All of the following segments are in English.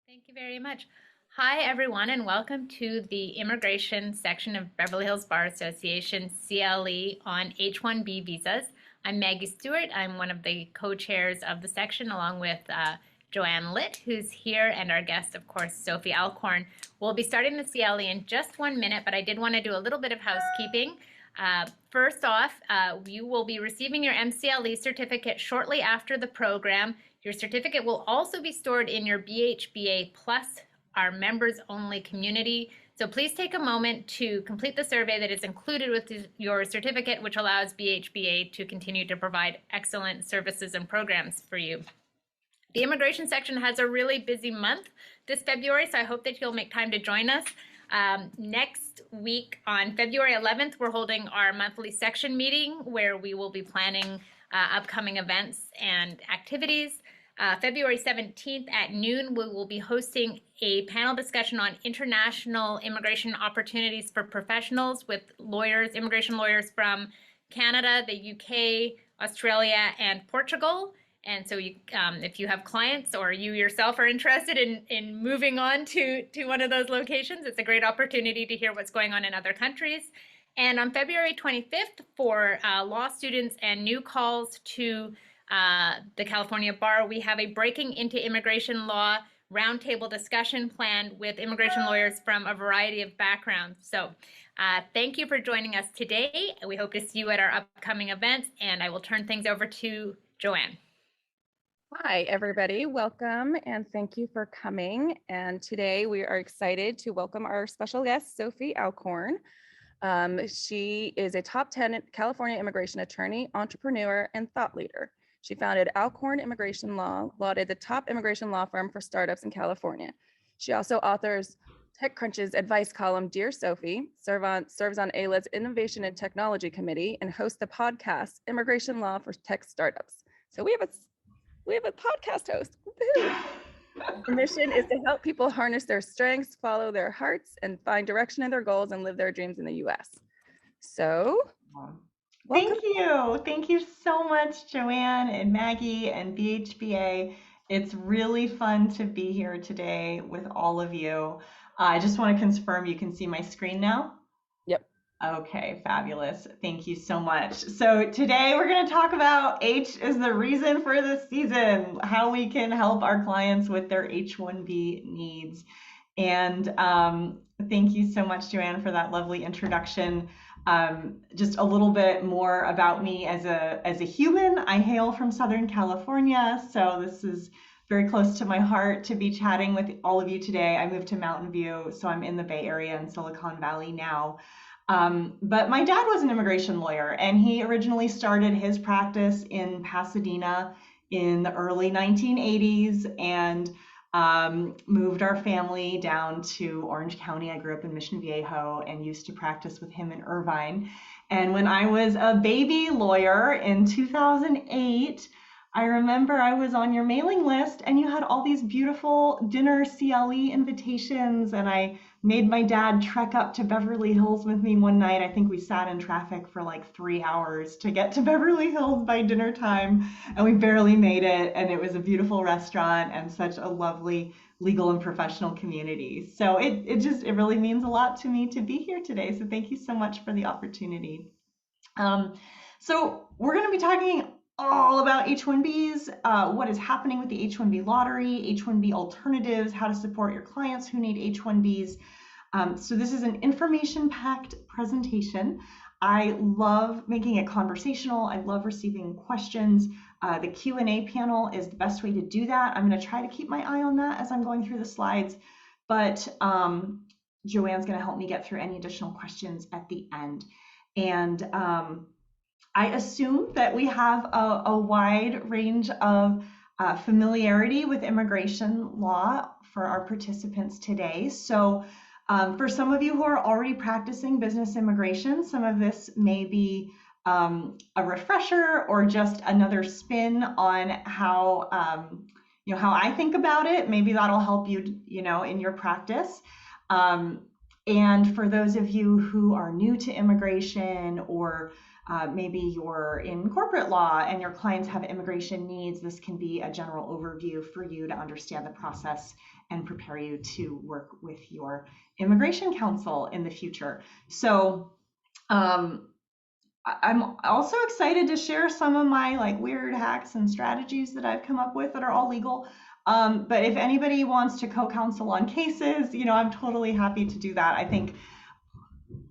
Thank you very much. Hi, everyone, and welcome to the immigration section of Beverly Hills Bar Association CLE on H-1B visas. I'm Maggie Stewart. I'm one of the co-chairs of the section, along with Joanne Litt, who's here, and our guest, of course, Sophie Alcorn. We'll be starting the CLE in just 1 minute, but I did want to do a little bit of housekeeping. First off, you will be receiving your MCLE certificate shortly after the program. Your certificate will also be stored in your BHBA Plus, our members-only community. So please take a moment to complete the survey that is included with your certificate, which allows BHBA to continue to provide excellent services and programs for you. The immigration section has a really busy month this February, so I hope that you'll make time to join us. Next week on February 11th, we're holding our monthly section meeting where we will be planning upcoming events and activities. February 17th at noon, we will be hosting a panel discussion on international immigration opportunities for professionals with lawyers, immigration lawyers from Canada, the UK, Australia, and Portugal. And so if you have clients or you yourself are interested in moving on to one of those locations, it's a great opportunity to hear what's going on in other countries. And on February 25th, for law students and new calls to the California Bar, we have a Breaking into Immigration Law roundtable discussion planned with immigration lawyers from a variety of backgrounds. So thank you for joining us today. We hope to see you at our upcoming events, and I will turn things over to Joanne. Hi, everybody. Welcome and thank you for coming. And today we are excited to welcome our special guest, Sophie Alcorn. She is a top 10 California immigration attorney, entrepreneur, and thought leader. She founded Alcorn Immigration Law, lauded the top immigration law firm for startups in California. She also authors TechCrunch's advice column, Dear Sophie, serves on AILA's Innovation and Technology Committee, and hosts the podcast, Immigration Law for Tech Startups. So we have a podcast host. Her mission is to help people harness their strengths, follow their hearts, and find direction in their goals and live their dreams in the US. So, welcome. Thank you so much, Joanne and Maggie and BHBA. It's really fun to be here today with all of you. I just want to confirm you can see my screen now. Yep. Okay, fabulous. Thank you so much. So today we're going to talk about H is the reason for this season, how we can help our clients with their H-1B needs. And thank you so much, Joanne, for that lovely introduction. Just a little bit more about me as a human. I hail from Southern California, so this is very close to my heart to be chatting with all of you today. I moved to Mountain View, so I'm in the Bay Area in Silicon Valley now. But my dad was an immigration lawyer, and he originally started his practice in Pasadena in the early 1980s and moved our family down to Orange County. I grew up in Mission Viejo and used to practice with him in Irvine. And when I was a baby lawyer in 2008, I remember I was on your mailing list and you had all these beautiful dinner CLE invitations, and I made my dad trek up to Beverly Hills with me one night. I think we sat in traffic for like 3 hours to get to Beverly Hills by dinner time, and we barely made it. And it was a beautiful restaurant and such a lovely legal and professional community. So it really means a lot to me to be here today. So thank you so much for the opportunity. So we're going to be talking all about H-1Bs, what is happening with the H-1B lottery, H-1B alternatives, how to support your clients who need H-1Bs. So this is an information-packed presentation. I love making it conversational. I love receiving questions. The Q&A panel is the best way to do that. I'm going to try to keep my eye on that as I'm going through the slides, but Joanne's going to help me get through any additional questions at the end. And I assume that we have a wide range of familiarity with immigration law for our participants today. So for some of you who are already practicing business immigration, some of this may be a refresher or just another spin on how how I think about it. Maybe that'll help you, in your practice. And for those of you who are new to immigration or Maybe you're in corporate law and your clients have immigration needs. This can be a general overview for you to understand the process and prepare you to work with your immigration counsel in the future. So I'm also excited to share some of my like weird hacks and strategies that I've come up with that are all legal. But if anybody wants to co-counsel on cases, I'm totally happy to do that. I think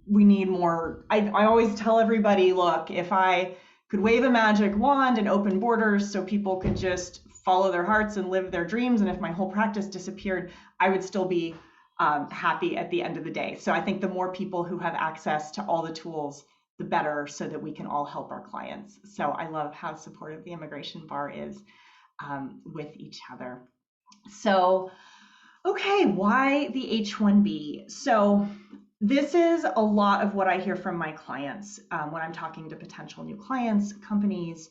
we need more. I always tell everybody, look, if I could wave a magic wand and open borders so people could just follow their hearts and live their dreams, and if my whole practice disappeared, I would still be happy at the end of the day. So I think the more people who have access to all the tools, the better, so that we can all help our clients. So I love how supportive the immigration bar is with each other. So, okay, why the H-1B? So this is a lot of what I hear from my clients when I'm talking to potential new clients, companies,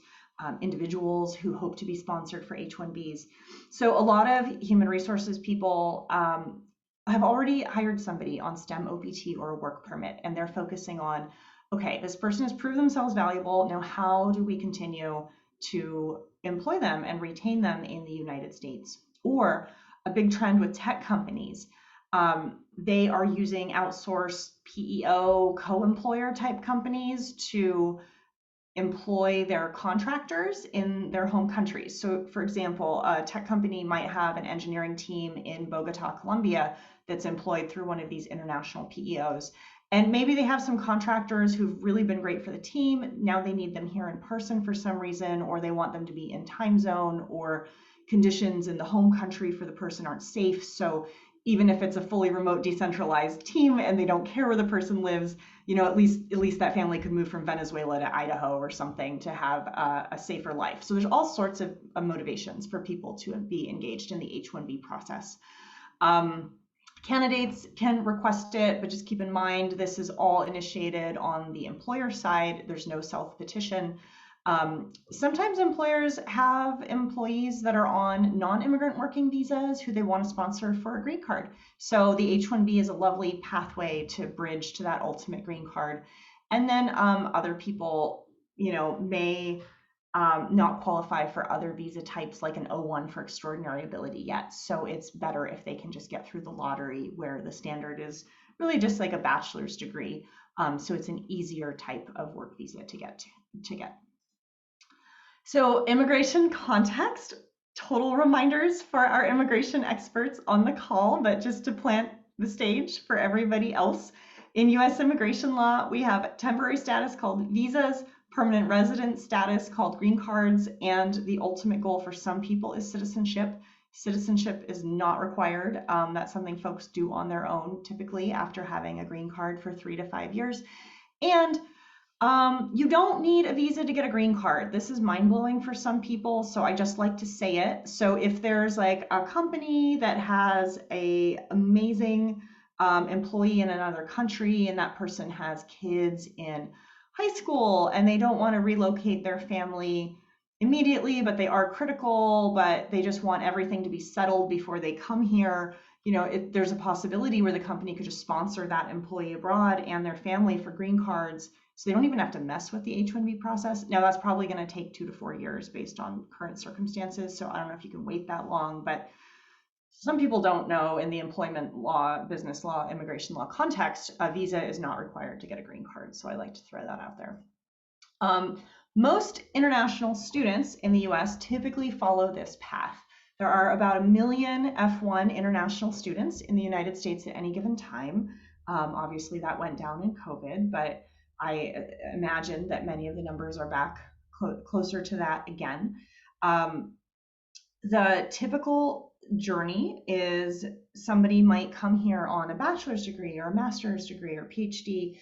individuals who hope to be sponsored for H-1Bs. So a lot of human resources people have already hired somebody on STEM OPT or a work permit, and they're focusing on, okay, this person has proved themselves valuable. Now, how do we continue to employ them and retain them in the United States? Or a big trend with tech companies, they are using outsourced PEO co-employer type companies to employ their contractors in their home countries. So for example, a tech company might have an engineering team in Bogota, Colombia that's employed through one of these international PEOs. And maybe they have some contractors who've really been great for the team. Now they need them here in person for some reason, or they want them to be in time zone, or conditions in the home country for the person aren't safe. So even if it's a fully remote decentralized team and they don't care where the person lives, at least that family could move from Venezuela to Idaho or something to have a safer life. So there's all sorts of motivations for people to be engaged in the H-1B process. Candidates can request it, but just keep in mind, this is all initiated on the employer side. There's no self-petition. Sometimes employers have employees that are on non-immigrant working visas who they want to sponsor for a green card. So the H-1B is a lovely pathway to bridge to that ultimate green card. And then other people, may not qualify for other visa types like an O1 for extraordinary ability yet. So it's better if they can just get through the lottery, where the standard is really just like a bachelor's degree. So it's an easier type of work visa to get. So immigration context, total reminders for our immigration experts on the call, but just to plant the stage for everybody else. In US immigration law, we have temporary status called visas, permanent resident status called green cards, and the ultimate goal for some people is citizenship. Citizenship is not required. That's something folks do on their own, typically after having a green card for 3 to 5 years. And you don't need a visa to get a green card. This is mind-blowing for some people, so I just like to say it. So if there's like a company that has a amazing employee in another country, and that person has kids in high school and they don't want to relocate their family immediately, but they are critical, but they just want everything to be settled before they come here, there's a possibility where the company could just sponsor that employee abroad and their family for green cards, so they don't even have to mess with the H-1B process. Now that's probably going to take 2 to 4 years based on current circumstances, so I don't know if you can wait that long, but some people don't know, in the employment law, business law, immigration law context, a visa is not required to get a green card. So I like to throw that out there. Most international students in the US typically follow this path. There are about 1 million F1 international students in the United States at any given time. Obviously that went down in COVID, but I imagine that many of the numbers are back closer to that again. The typical journey is somebody might come here on a bachelor's degree or a master's degree or PhD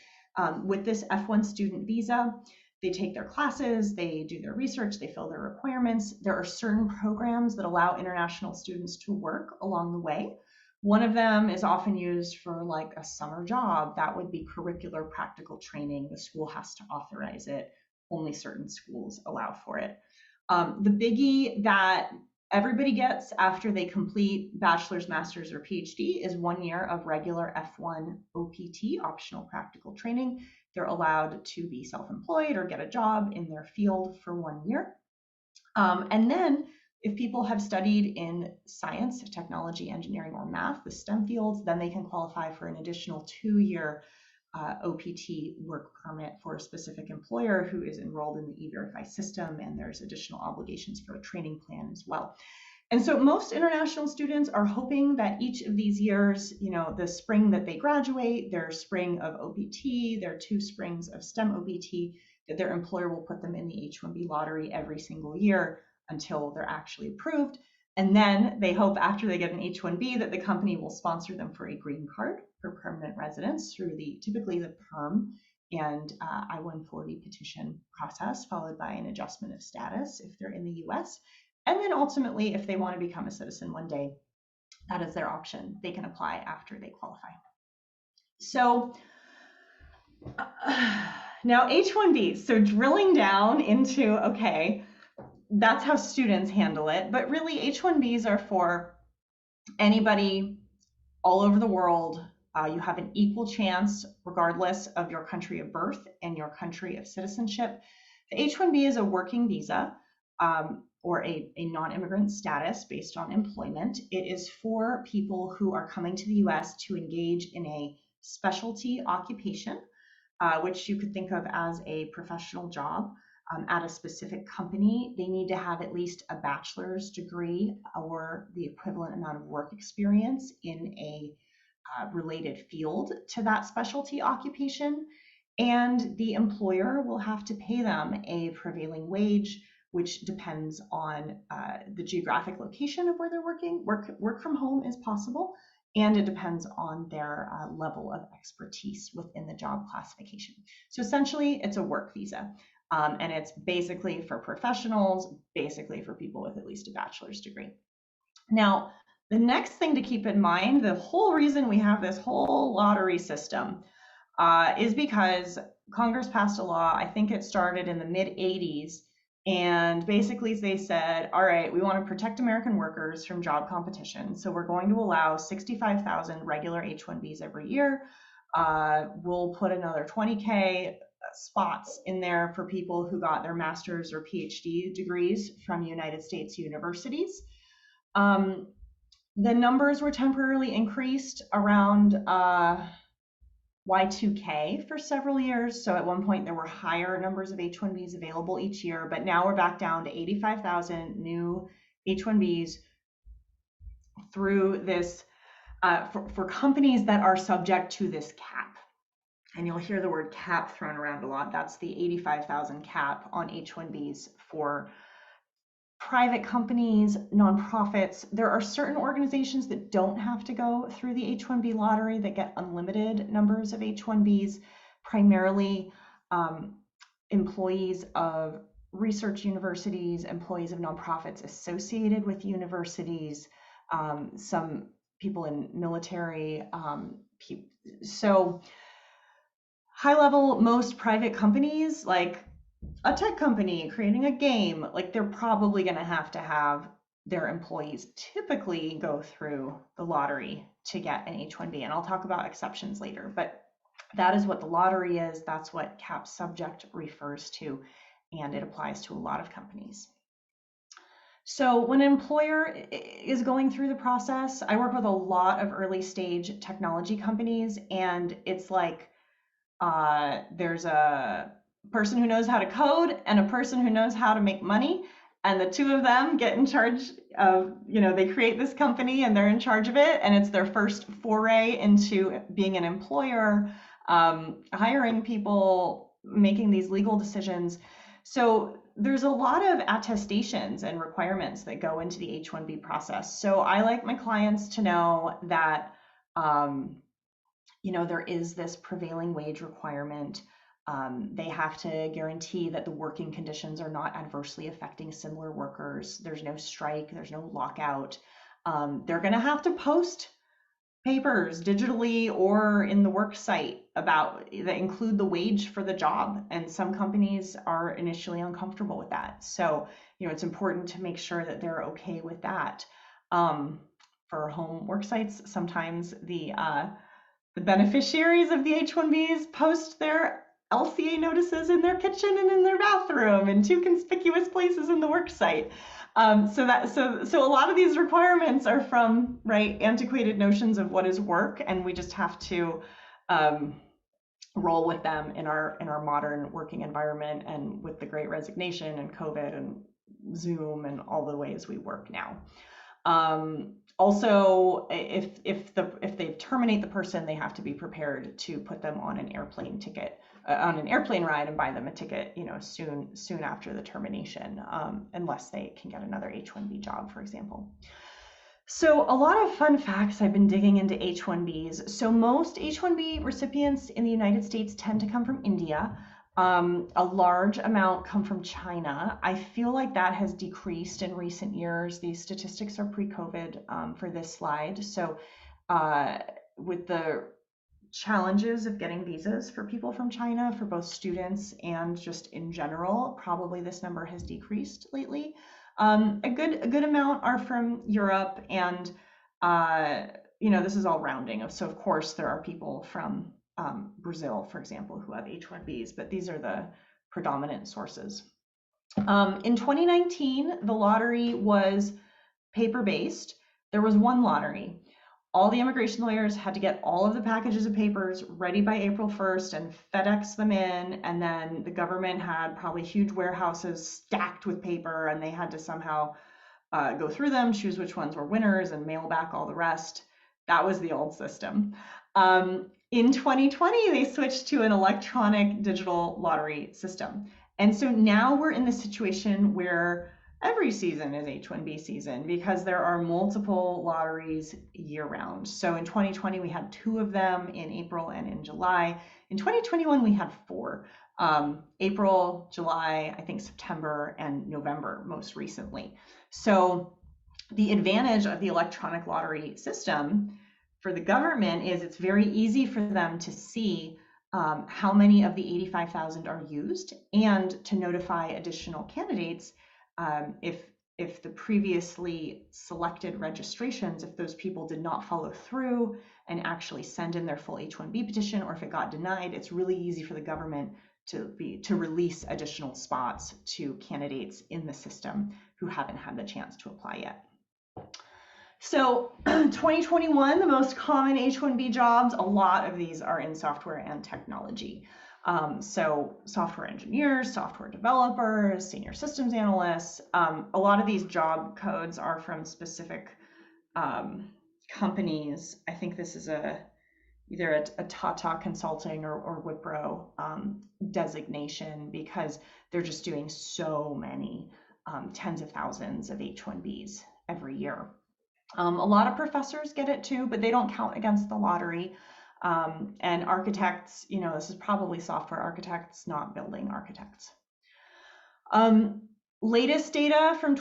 with this F1 student visa. They take their classes, they do their research, they fill their requirements. There are certain programs that allow international students to work along the way. One of them is often used for like a summer job. That would be curricular practical training. The school has to authorize it. Only certain schools allow for it. The biggie that everybody gets after they complete bachelor's, master's, or PhD is 1 year of regular F1 OPT, optional practical training. they're allowed to be self-employed or get a job in their field for 1 year. And then if people have studied in science, technology, engineering, or math, the STEM fields, then they can qualify for an additional 2-year OPT work permit for a specific employer who is enrolled in the E-Verify system, and there's additional obligations for a training plan as well. And so most international students are hoping that each of these years, the spring that they graduate, their spring of OPT, their 2 springs of STEM OPT, that their employer will put them in the H-1B lottery every single year until they're actually approved. And then they hope after they get an H-1B that the company will sponsor them for a green card for permanent residence through typically the PERM and I-140 petition process, followed by an adjustment of status if they're in the US. And then ultimately, if they want to become a citizen one day, that is their option. They can apply after they qualify. So now H-1Bs, so drilling down into, okay, that's how students handle it, but really H-1Bs are for anybody all over the world. You have an equal chance regardless of your country of birth and your country of citizenship. The H-1B is a working visa or a non-immigrant status based on employment. It is for people who are coming to the US to engage in a specialty occupation, which you could think of as a professional job at a specific company. They need to have at least a bachelor's degree or the equivalent amount of work experience in a related field to that specialty occupation. And the employer will have to pay them a prevailing wage, which depends on the geographic location of where they're working. Work from home is possible, and it depends on their level of expertise within the job classification. So essentially, it's a work visa, and it's basically for professionals, basically for people with at least a bachelor's degree. Now, the next thing to keep in mind, the whole reason we have this whole lottery system is because Congress passed a law, I think it started in the mid-'80s, and basically they said, all right, we want to protect American workers from job competition. So we're going to allow 65,000 regular H-1Bs every year. We'll put another 20K spots in there for people who got their master's or PhD degrees from United States universities. The numbers were temporarily increased around Y2K for several years. So at one point there were higher numbers of H-1Bs available each year, but now we're back down to 85,000 new H-1Bs through this for companies that are subject to this cap. And you'll hear the word cap thrown around a lot. That's the 85,000 cap on H-1Bs for private companies, nonprofits. There are certain organizations that don't have to go through the H-1B lottery that get unlimited numbers of H-1Bs, primarily employees of research universities, employees of nonprofits associated with universities, some people in military. So high level, most private companies, like a tech company creating a game, like they're probably going to have their employees typically go through the lottery to get an H-1B. And I'll talk about exceptions later, but that is what the lottery is. That's what cap subject refers to, and it applies to a lot of companies. So when an employer is going through the process, I work with a lot of early stage technology companies, and it's like there's a person who knows how to code and a person who knows how to make money, and the two of them get in charge of, they create this company and they're in charge of it, and it's their first foray into being an employer, hiring people, making these legal decisions. So there's a lot of attestations and requirements that go into the H-1B process. So I like my clients to know that there is this prevailing wage requirement. They have to guarantee that the working conditions are not adversely affecting similar workers. There's no strike, there's no lockout. They're going to have to post papers digitally or in the work site that include the wage for the job. And some companies are initially uncomfortable with that. So, it's important to make sure that they're okay with that. For home work sites, sometimes the beneficiaries of the H-1Bs post their LCA notices in their kitchen and in their bathroom in two conspicuous places in the work site. So a lot of these requirements are from, right, antiquated notions of what is work, and we just have to roll with them in our modern working environment, and with the Great Resignation and COVID and Zoom and all the ways we work now. Also, if they terminate the person, they have to be prepared to put them on an airplane ticket, on an airplane ride, and buy them a ticket, soon after the termination, unless they can get another H-1B job, for example. So a lot of fun facts. I've been digging into H-1Bs. So most H-1B recipients in the United States tend to come from India. A large amount come from China. I feel like that has decreased in recent years. These statistics are pre-COVID for this slide. So with the challenges of getting visas for people from China, for both students and just in general, probably this number has decreased lately. A good amount are from Europe, and this is all rounding. So of course there are people from Brazil, for example, who have H-1Bs, but these are the predominant sources. In 2019, the lottery was paper-based. There was one lottery. All the immigration lawyers had to get all of the packages of papers ready by April 1st and FedEx them in, and then the government had probably huge warehouses stacked with paper, and they had to somehow go through them, choose which ones were winners, and mail back all the rest. That was the old system. In 2020, they switched to an electronic digital lottery system. And so now we're in the situation where every season is H-1B season, because there are multiple lotteries year round. So in 2020, we had 2 of them in April and in July. In 2021, we had 4, April, July, I think September, and November most recently. So the advantage of the electronic lottery system for the government is it's very easy for them to see how many of the 85,000 are used, and to notify additional candidates if the previously selected registrations, if those people did not follow through and actually send in their full H-1B petition, or if it got denied. It's really easy for the government to release additional spots to candidates in the system who haven't had the chance to apply yet. So 2021, the most common H-1B jobs, a lot of these are in software and technology. So software engineers, software developers, senior systems analysts. A lot of these job codes are from specific companies. I think this is either a Tata Consulting or Wipro designation, because they're just doing so many tens of thousands of H-1Bs every year. A lot of professors get it too, but they don't count against the lottery. And architects, this is probably software architects, not building architects. Latest data from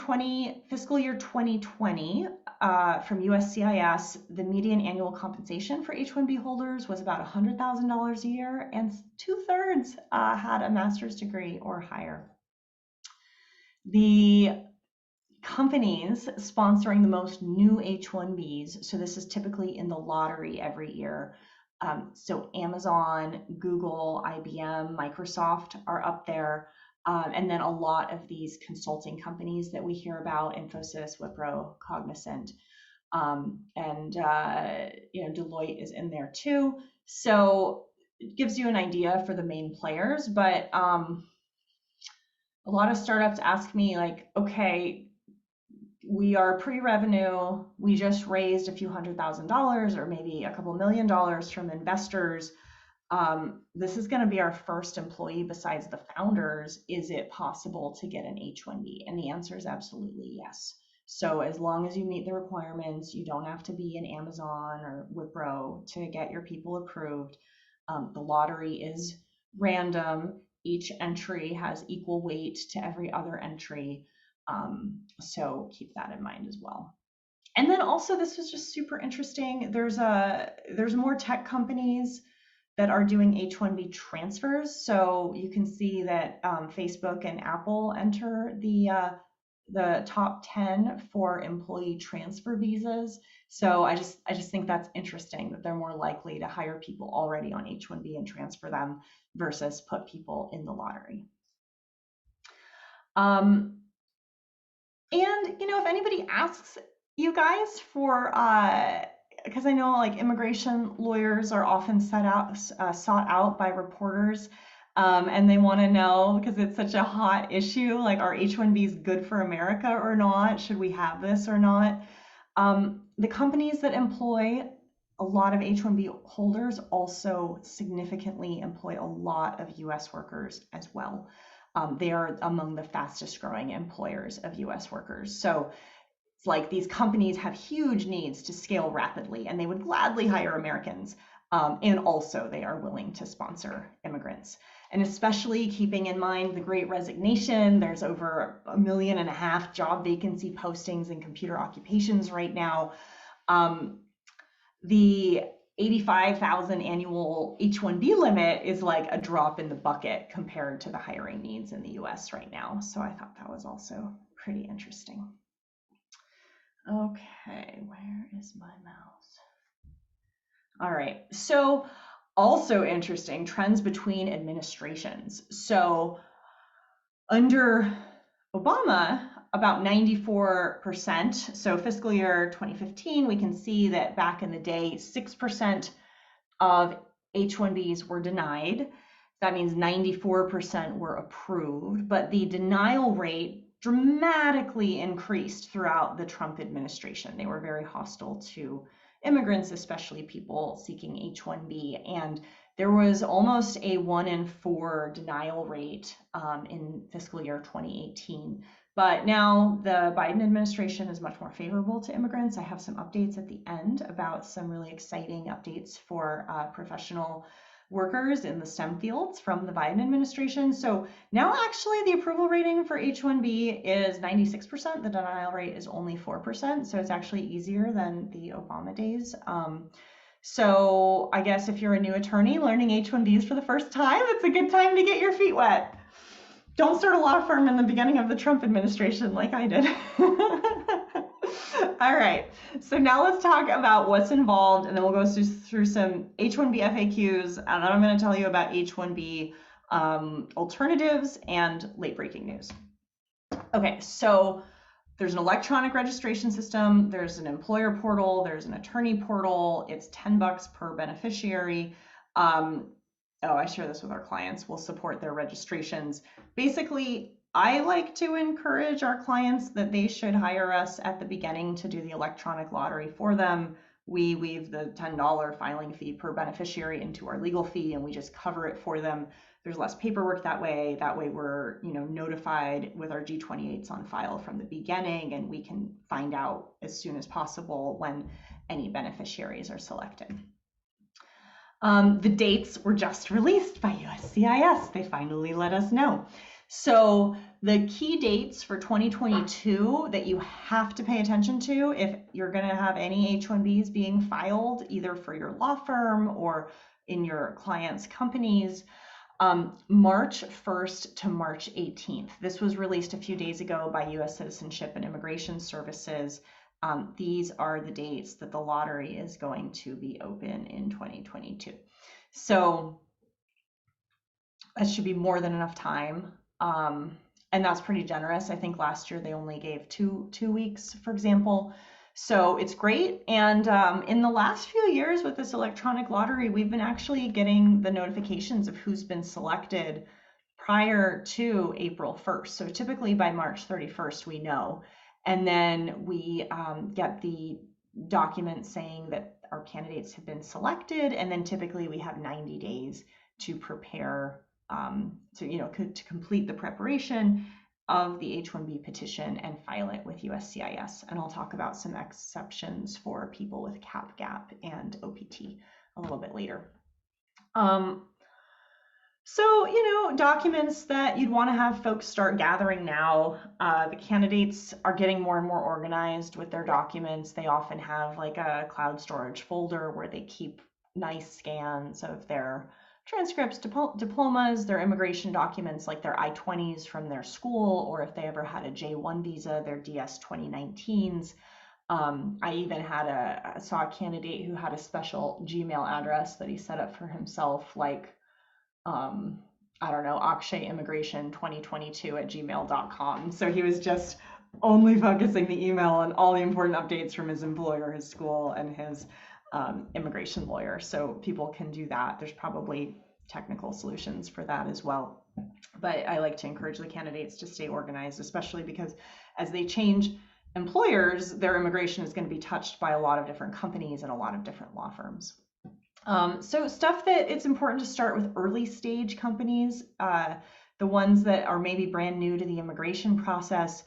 fiscal year 2020 from USCIS, the median annual compensation for H-1B holders was about $100,000 a year, and 2/3 had a master's degree or higher. The companies sponsoring the most new H-1Bs, so this is typically in the lottery every year. So Amazon, Google, IBM, Microsoft are up there. And then a lot of these consulting companies that we hear about, Infosys, Wipro, Cognizant, and Deloitte is in there too. So it gives you an idea for the main players, but a lot of startups ask me, like, okay, we are pre-revenue, we just raised a few $100,000 or maybe a couple $1 million from investors. This is going to be our first employee besides the founders. Is it possible to get an H-1B? And the answer is absolutely yes. So as long as you meet the requirements, you don't have to be in Amazon or Wipro to get your people approved. The lottery is random. Each entry has equal weight to every other entry. So keep that in mind as well. And then also, this was just super interesting. There's more tech companies that are doing H-1B transfers. So you can see that Facebook and Apple enter the the top 10 for employee transfer visas. So I just think that's interesting that they're more likely to hire people already on H-1B and transfer them versus put people in the lottery. And if anybody asks you guys for, because I know like immigration lawyers are often sought out by reporters, and they want to know, because it's such a hot issue, like are H-1Bs good for America or not? Should we have this or not? The companies that employ a lot of H-1B holders also significantly employ a lot of US workers as well. They are among the fastest growing employers of US workers. So it's like these companies have huge needs to scale rapidly, and they would gladly hire Americans. And also they are willing to sponsor immigrants. And especially keeping in mind the Great Resignation, there's over 1.5 million job vacancy postings in computer occupations right now. The 85,000 annual H-1B limit is like a drop in the bucket compared to the hiring needs in the US right now. So I thought that was also pretty interesting. Okay, where is my mouse? All right, so also interesting, trends between administrations. So under Obama, about 94%. So fiscal year 2015, we can see that back in the day, 6% of H-1Bs were denied. That means 94% were approved, but the denial rate dramatically increased throughout the Trump administration. They were very hostile to immigrants, especially people seeking H-1B, and there was almost a 1 in 4 denial rate in fiscal year 2018. But now the Biden administration is much more favorable to immigrants. I have some updates at the end about some really exciting updates for professional workers in the STEM fields from the Biden administration. So now actually the approval rating for H-1B is 96%. The denial rate is only 4%. So it's actually easier than the Obama days. So I guess if you're a new attorney learning H-1Bs for the first time, it's a good time to get your feet wet. Don't start a law firm in the beginning of the Trump administration like I did. All right, so now let's talk about what's involved, and then we'll go through some H-1B FAQs, and then I'm going to tell you about H-1B alternatives and late breaking news. Okay, so there's an electronic registration system, there's an employer portal, there's an attorney portal. It's $10 per beneficiary. I share this with our clients. We'll support their registrations. Basically, I like to encourage our clients that they should hire us at the beginning to do the electronic lottery for them. We weave the $10 filing fee per beneficiary into our legal fee, and we just cover it for them. There's less paperwork that way. That way we're notified with our G28s on file from the beginning, and we can find out as soon as possible when any beneficiaries are selected. The dates were just released by USCIS. They finally let us know. So the key dates for 2022 that you have to pay attention to if you're going to have any H-1Bs being filed, either for your law firm or in your clients' companies, March 1st to March 18th. This was released a few days ago by U.S. Citizenship and Immigration Services. These are the dates that the lottery is going to be open in 2022. So that should be more than enough time. And that's pretty generous. I think last year they only gave two weeks, for example. So it's great. And in the last few years with this electronic lottery, we've been actually getting the notifications of who's been selected prior to April 1st. So typically by March 31st, we know. And then we get the document saying that our candidates have been selected. And then typically we have 90 days to prepare, to complete the preparation of the H-1B petition and file it with USCIS. And I'll talk about some exceptions for people with CAP gap and OPT a little bit later. So, documents that you'd want to have folks start gathering now. The candidates are getting more and more organized with their documents. They often have like a cloud storage folder where they keep nice scans of their transcripts, diplomas, their immigration documents like their I-20s from their school, or if they ever had a J-1 visa, their DS 2019s. I even saw a candidate who had a special Gmail address that he set up for himself, like, I don't know, Akshay Immigration 2022 at gmail.com. So he was just only focusing the email on all the important updates from his employer, his school, and his immigration lawyer. So people can do that. There's probably technical solutions for that as well. But I like to encourage the candidates to stay organized, especially because as they change employers, their immigration is going to be touched by a lot of different companies and a lot of different law firms. So stuff that it's important to start with early stage companies, the ones that are maybe brand new to the immigration process,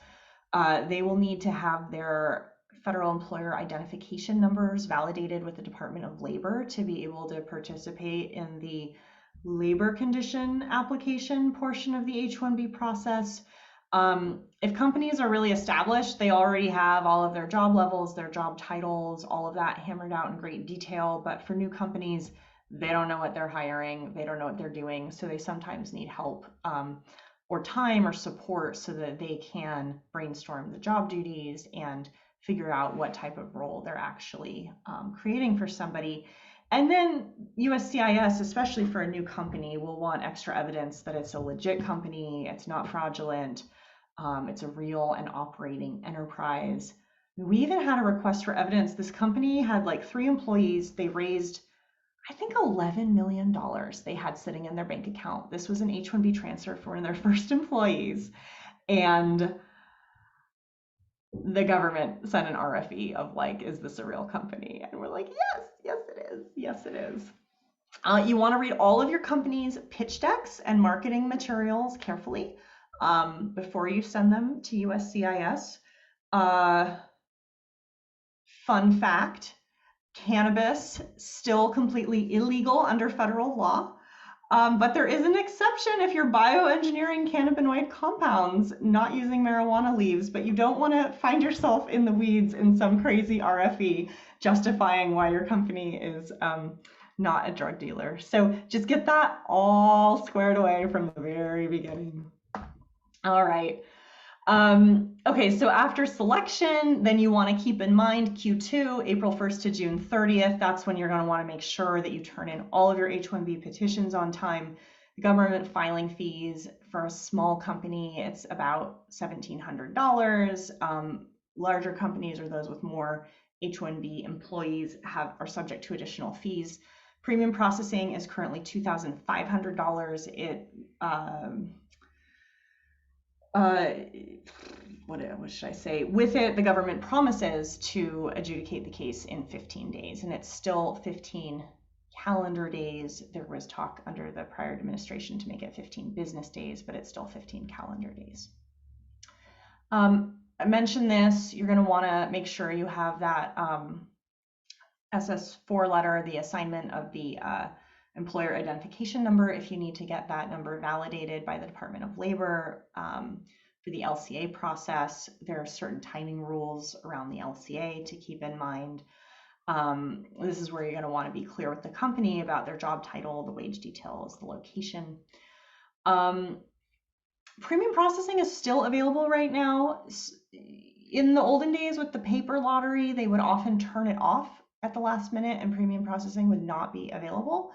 they will need to have their federal employer identification numbers validated with the Department of Labor to be able to participate in the labor condition application portion of the H-1B process. If companies are really established, they already have all of their job levels, their job titles, all of that hammered out in great detail. But for new companies, they don't know what they're hiring, they don't know what they're doing, so they sometimes need help or time or support so that they can brainstorm the job duties and figure out what type of role they're actually creating for somebody. And then USCIS, especially for a new company, will want extra evidence that it's a legit company, it's not fraudulent, it's a real and operating enterprise. We even had a request for evidence. This company had like 3 employees. They raised, I think, $11 million they had sitting in their bank account. This was an H-1B transfer for one of their first employees. And the government sent an RFE of like, is this a real company? And we're like, yes, it is. Yes, it is. You want to read all of your company's pitch decks and marketing materials carefully before you send them to USCIS. Fun fact, cannabis still completely illegal under federal law. But there is an exception if you're bioengineering cannabinoid compounds, not using marijuana leaves, but you don't want to find yourself in the weeds in some crazy RFE justifying why your company is not a drug dealer. So just get that all squared away from the very beginning. All right. Okay, so after selection, then you want to keep in mind Q2, April 1st to June 30th. That's when you're going to want to make sure that you turn in all of your H-1B petitions on time. The government filing fees for a small company, it's about $1,700. Larger companies or those with more H-1B employees are subject to additional fees. Premium processing is currently $2,500. What should I say? With it, the government promises to adjudicate the case in 15 days, and it's still 15 calendar days. There was talk under the prior administration to make it 15 business days, but it's still 15 calendar days. I mentioned this, you're going to want to make sure you have that SS4 letter, the assignment of the employer identification number, if you need to get that number validated by the Department of Labor. For the LCA process, there are certain timing rules around the LCA to keep in mind. This is where you're going to want to be clear with the company about their job title, the wage details, the location. Premium processing is still available right now. In the olden days with the paper lottery, they would often turn it off at the last minute and premium processing would not be available.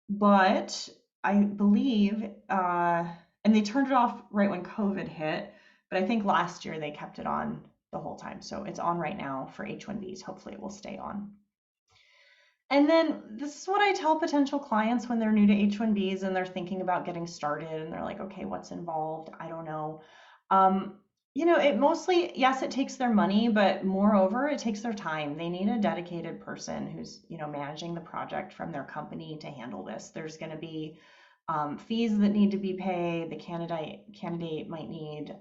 But I believe, and they turned it off right when COVID hit, but I think last year they kept it on the whole time. So it's on right now for H-1Bs. Hopefully it will stay on. And then this is what I tell potential clients when they're new to H-1Bs and they're thinking about getting started and they're like, okay, what's involved? I don't know. You know, it mostly, yes, it takes their money, but moreover, it takes their time. They need a dedicated person who's, you know, managing the project from their company to handle this. There's going to be fees that need to be paid. The candidate might need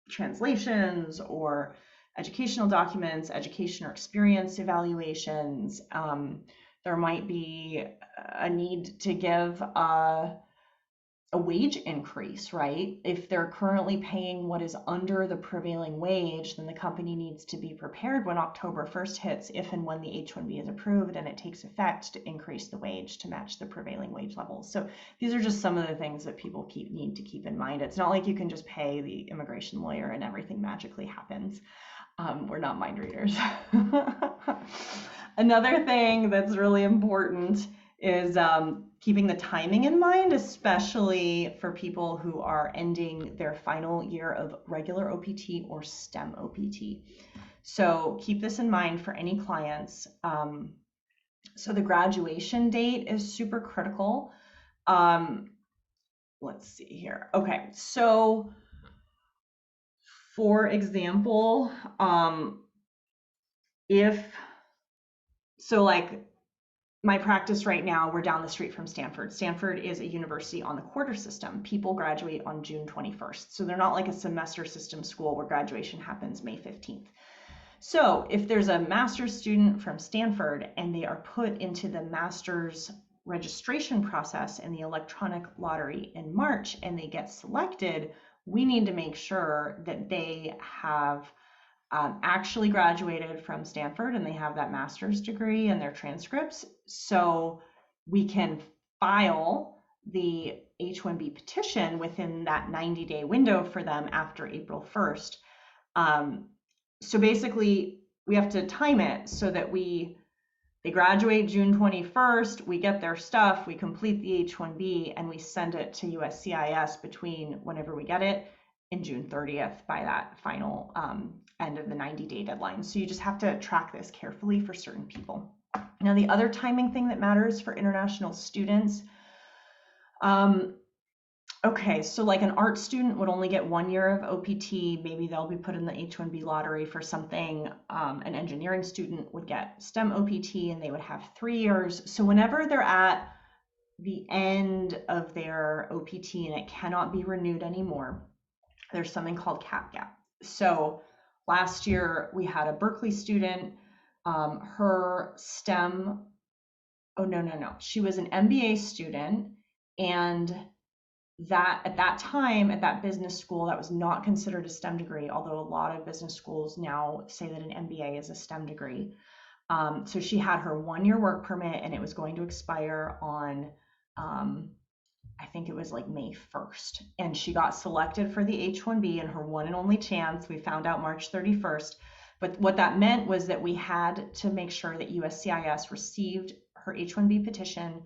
translations or educational documents, education or experience evaluations. There might be a need to give a a wage increase, right? If they're currently paying what is under the prevailing wage, then the company needs to be prepared when October 1st hits, if and when the H-1B is approved and it takes effect, to increase the wage to match the prevailing wage levels. So these are just some of the things that people need to keep in mind. It's not like you can just pay the immigration lawyer and everything magically happens. We're not mind readers. Another thing that's really important is keeping the timing in mind, especially for people who are ending their final year of regular OPT or STEM OPT. So keep this in mind for any clients. So the graduation date is super critical. Let's see here. Okay, so for example, like my practice right now, we're down the street from Stanford. Stanford is a university on the quarter system. People graduate on June 21st. So they're not like a semester system school where graduation happens May 15th. So if there's a master's student from Stanford and they are put into the master's registration process in the electronic lottery in March and they get selected, we need to make sure that they have actually graduated from Stanford and they have that master's degree and their transcripts, so we can file the H-1B petition within that 90-day window for them after April 1st. So basically, we have to time it so that they graduate June 21st, we get their stuff, we complete the H-1B, and we send it to USCIS between whenever we get it in June 30th by that final end of the 90-day deadline. So you just have to track this carefully for certain people. Now, the other timing thing that matters for international students, okay, so like an art student would only get 1 year of OPT, maybe they'll be put in the H-1B lottery for something. An engineering student would get STEM OPT and they would have 3 years. So whenever they're at the end of their OPT and it cannot be renewed anymore, there's something called cap gap. So last year we had a Berkeley student, her STEM, she was an MBA student, and that at that time at that business school, that was not considered a STEM degree, although a lot of business schools now say that an MBA is a STEM degree. So she had her 1 year work permit and it was going to expire on I think it was like May 1st, and she got selected for the H-1B in her one and only chance. We found out March 31st, but what that meant was that we had to make sure that USCIS received her H-1B petition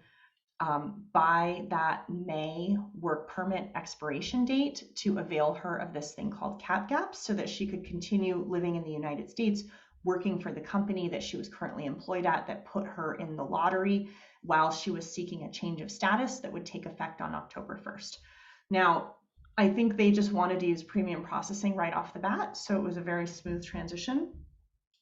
by that May work permit expiration date to avail her of this thing called cap gap so that she could continue living in the United States, working for the company that she was currently employed at that put her in the lottery while she was seeking a change of status that would take effect on October 1st. Now, I think they just wanted to use premium processing right off the bat, so it was a very smooth transition.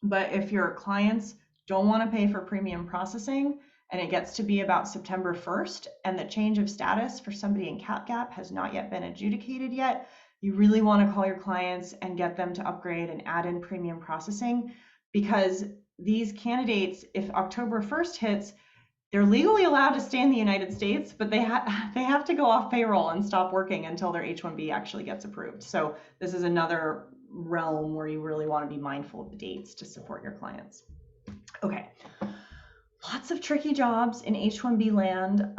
But if your clients don't want to pay for premium processing and it gets to be about September 1st and the change of status for somebody in cap gap has not yet been adjudicated yet, you really want to call your clients and get them to upgrade and add in premium processing, because these candidates, if October 1st hits, they're legally allowed to stay in the United States, but they have to go off payroll and stop working until their H-1B actually gets approved. So this is another realm where you really want to be mindful of the dates to support your clients. Okay, lots of tricky jobs in H-1B land.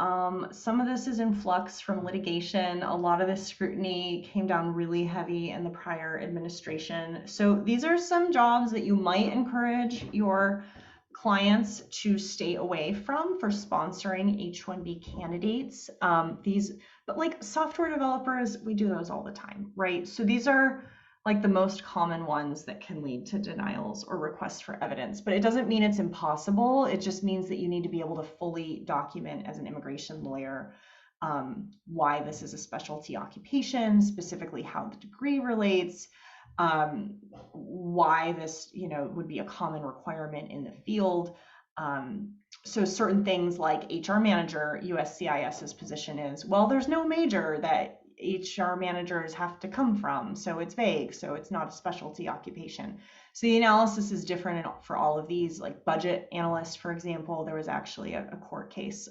Some of this is in flux from litigation. A lot of this scrutiny came down really heavy in the prior administration. So these are some jobs that you might encourage your clients to stay away from for sponsoring H-1B candidates. But like software developers, we do those all the time, right? So these are like the most common ones that can lead to denials or requests for evidence, but it doesn't mean it's impossible. It just means that you need to be able to fully document as an immigration lawyer why this is a specialty occupation, specifically how the degree relates, why this would be a common requirement in the field. So certain things like HR manager, USCIS's position is, well, there's no major that HR managers have to come from, so it's vague, so it's not a specialty occupation. So the analysis is different for all of these. Like budget analyst, for example, there was actually a court case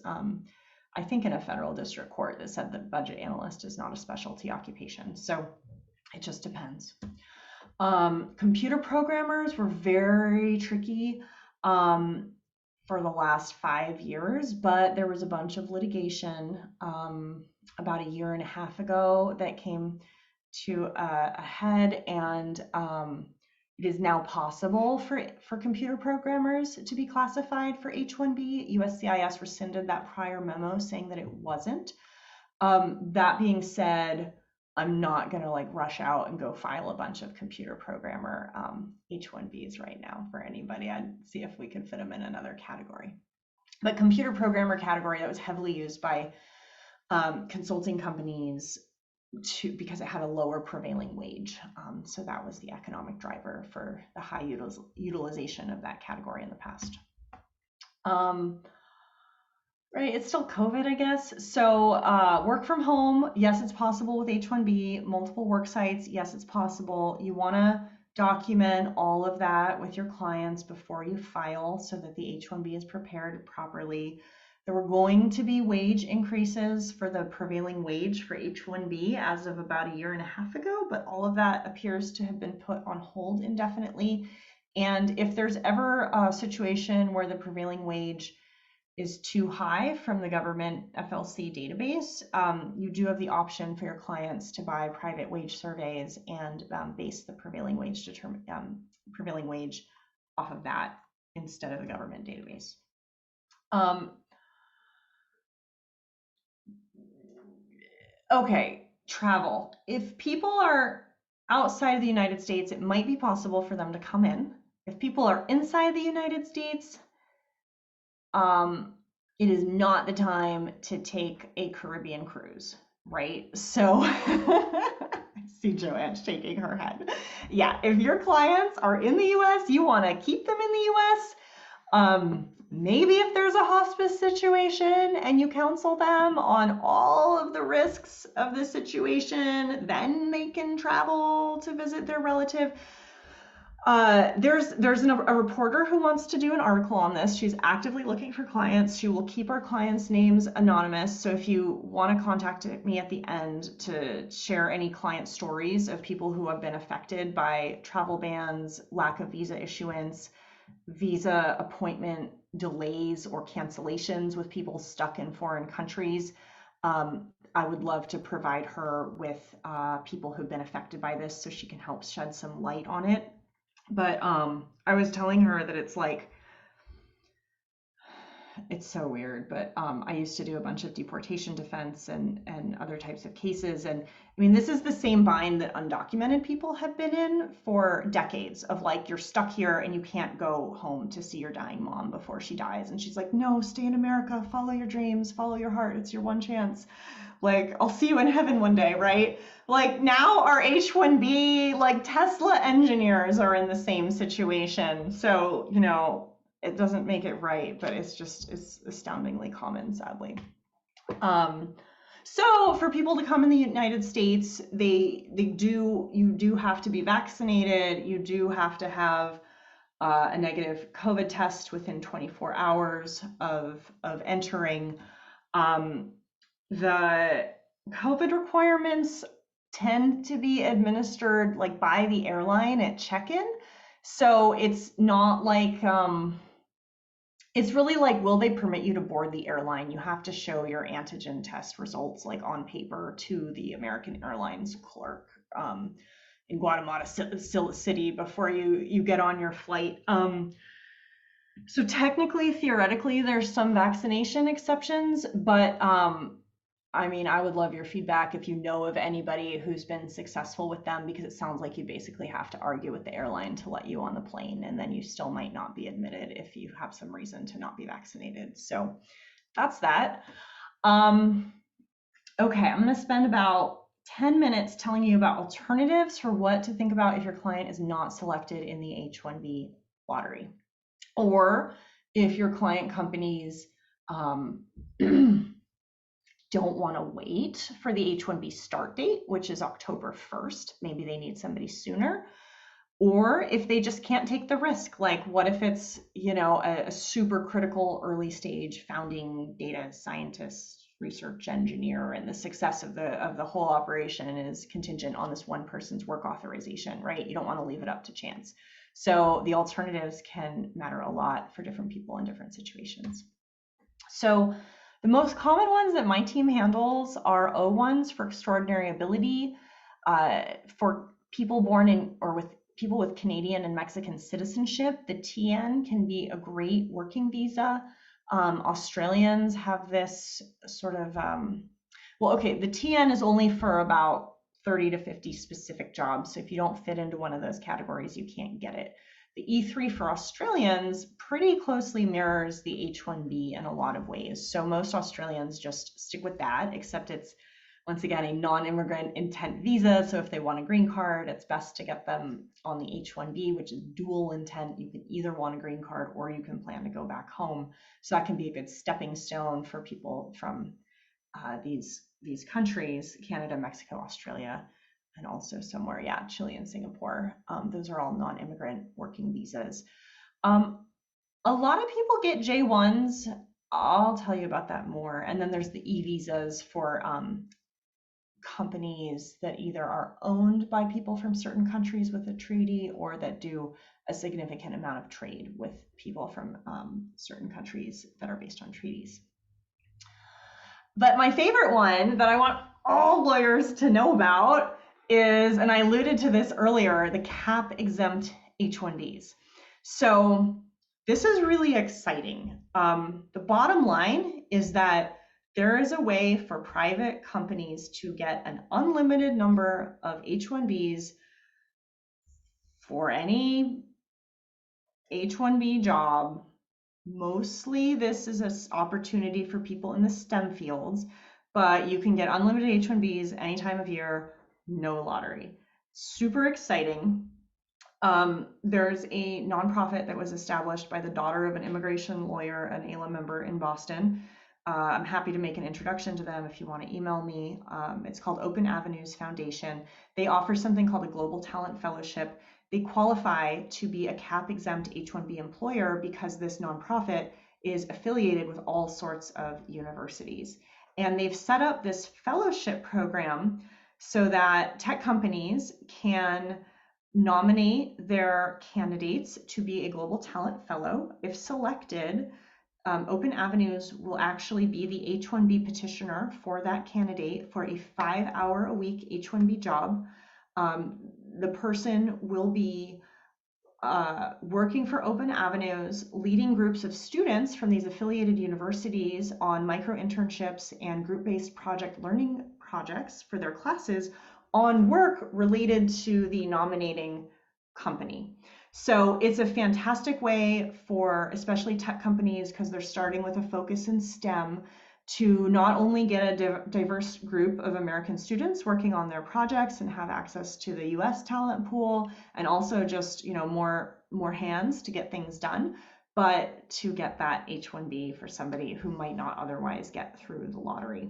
I think in a federal district court that said that budget analyst is not a specialty occupation. So it just depends. Computer programmers were very tricky for the last 5 years, but there was a bunch of litigation about a year and a half ago that came to a head, and it is now possible for computer programmers to be classified for H-1B. USCIS rescinded that prior memo saying that it wasn't. That being said, I'm not going to like rush out and go file a bunch of computer programmer H-1Bs right now for anybody. I'd see if we could fit them in another category. But computer programmer category that was heavily used by consulting companies because it had a lower prevailing wage. So that was the economic driver for the high utilization of that category in the past. Right, it's still COVID, I guess. So work from home, yes, it's possible with H-1B. Multiple work sites, yes, it's possible. You want to document all of that with your clients before you file so that the H-1B is prepared properly. There were going to be wage increases for the prevailing wage for H-1B as of about a year and a half ago, but all of that appears to have been put on hold indefinitely. And if there's ever a situation where the prevailing wage is too high from the government FLC database, you do have the option for your clients to buy private wage surveys and base the prevailing wage off of that instead of the government database. Okay, travel. If people are outside of the United States, it might be possible for them to come in. If people are inside the United States, it is not the time to take a Caribbean cruise, right? So I see Joanne shaking her head. Yeah, if your clients are in the US, you want to keep them in the US. Maybe if there's a hospice situation and you counsel them on all of the risks of the situation, then they can travel to visit their relative. There's a reporter who wants to do an article on this. She's actively looking for clients. She will keep our clients' names anonymous. So if you want to contact me at the end to share any client stories of people who have been affected by travel bans, lack of visa issuance, visa appointment delays or cancellations with people stuck in foreign countries, I would love to provide her with people who've been affected by this so she can help shed some light on it. But I was telling her that it's like, it's so weird, but I used to do a bunch of deportation defense and other types of cases. And I mean, this is the same bind that undocumented people have been in for decades of like, you're stuck here and you can't go home to see your dying mom before she dies. And she's like, no, stay in America, follow your dreams, follow your heart. It's your one chance. Like, I'll see you in heaven one day, right? Like now our H-1B, like Tesla engineers are in the same situation. So, you know, it doesn't make it right, but it's astoundingly common, sadly. So for people to come in the United States, you do have to be vaccinated. You do have to have a negative COVID test within 24 hours of entering. The COVID requirements tend to be administered like by the airline at check-in. So it's not like, it's really like, will they permit you to board the airline? You have to show your antigen test results like on paper to the American Airlines clerk in Guatemala City before you get on your flight. So technically, theoretically, there's some vaccination exceptions, but I mean, I would love your feedback if you know of anybody who's been successful with them, because it sounds like you basically have to argue with the airline to let you on the plane, and then you still might not be admitted if you have some reason to not be vaccinated. So that's that. Okay, I'm going to spend about 10 minutes telling you about alternatives for what to think about if your client is not selected in the H-1B lottery, or if your client companies don't want to wait for the H-1B start date, which is October 1st. Maybe they need somebody sooner. Or if they just can't take the risk, like what if it's, you know, a super critical early stage founding data scientist research engineer, and the success of the whole operation is contingent on this one person's work authorization, right? You don't want to leave it up to chance. So the alternatives can matter a lot for different people in different situations. So the most common ones that my team handles are O1s for extraordinary ability, for people born in or with people with Canadian and Mexican citizenship. The TN can be a great working visa. Australians have this sort of, well, okay, the TN is only for about 30 to 50 specific jobs. So if you don't fit into one of those categories, you can't get it. The E3 for Australians pretty closely mirrors the H-1B in a lot of ways. So most Australians just stick with that, except it's, once again, a non-immigrant intent visa. So if they want a green card, it's best to get them on the H-1B, which is dual intent. You can either want a green card or you can plan to go back home. So that can be a good stepping stone for people from these countries, Canada, Mexico, Australia, and also somewhere, yeah, Chile and Singapore. Those are all non-immigrant working visas. A lot of people get J1s. I'll tell you about that more. And then there's the E-visas for companies that either are owned by people from certain countries with a treaty or that do a significant amount of trade with people from certain countries that are based on treaties. But my favorite one that I want all lawyers to know about is, and I alluded to this earlier, the cap exempt H-1Bs. So this is really exciting. The bottom line is that there is a way for private companies to get an unlimited number of H-1Bs for any H-1B job. Mostly this is an opportunity for people in the STEM fields, but you can get unlimited H-1Bs any time of year, no lottery. Super exciting. There's a nonprofit that was established by the daughter of an immigration lawyer, an AILA member in Boston. I'm happy to make an introduction to them if you want to email me. It's called Open Avenues Foundation. They offer something called a Global Talent Fellowship. They qualify to be a cap-exempt H-1B employer because this nonprofit is affiliated with all sorts of universities. And they've set up this fellowship program so that tech companies can nominate their candidates to be a Global Talent Fellow. If selected, Open Avenues will actually be the H-1B petitioner for that candidate for a 5-hour-a-week H-1B job. The person will be working for Open Avenues, leading groups of students from these affiliated universities on micro internships and group-based project learning projects for their classes on work related to the nominating company. So it's a fantastic way for especially tech companies, because they're starting with a focus in STEM, to not only get a diverse group of American students working on their projects and have access to the US talent pool, and also just, you know, more hands to get things done, but to get that H-1B for somebody who might not otherwise get through the lottery.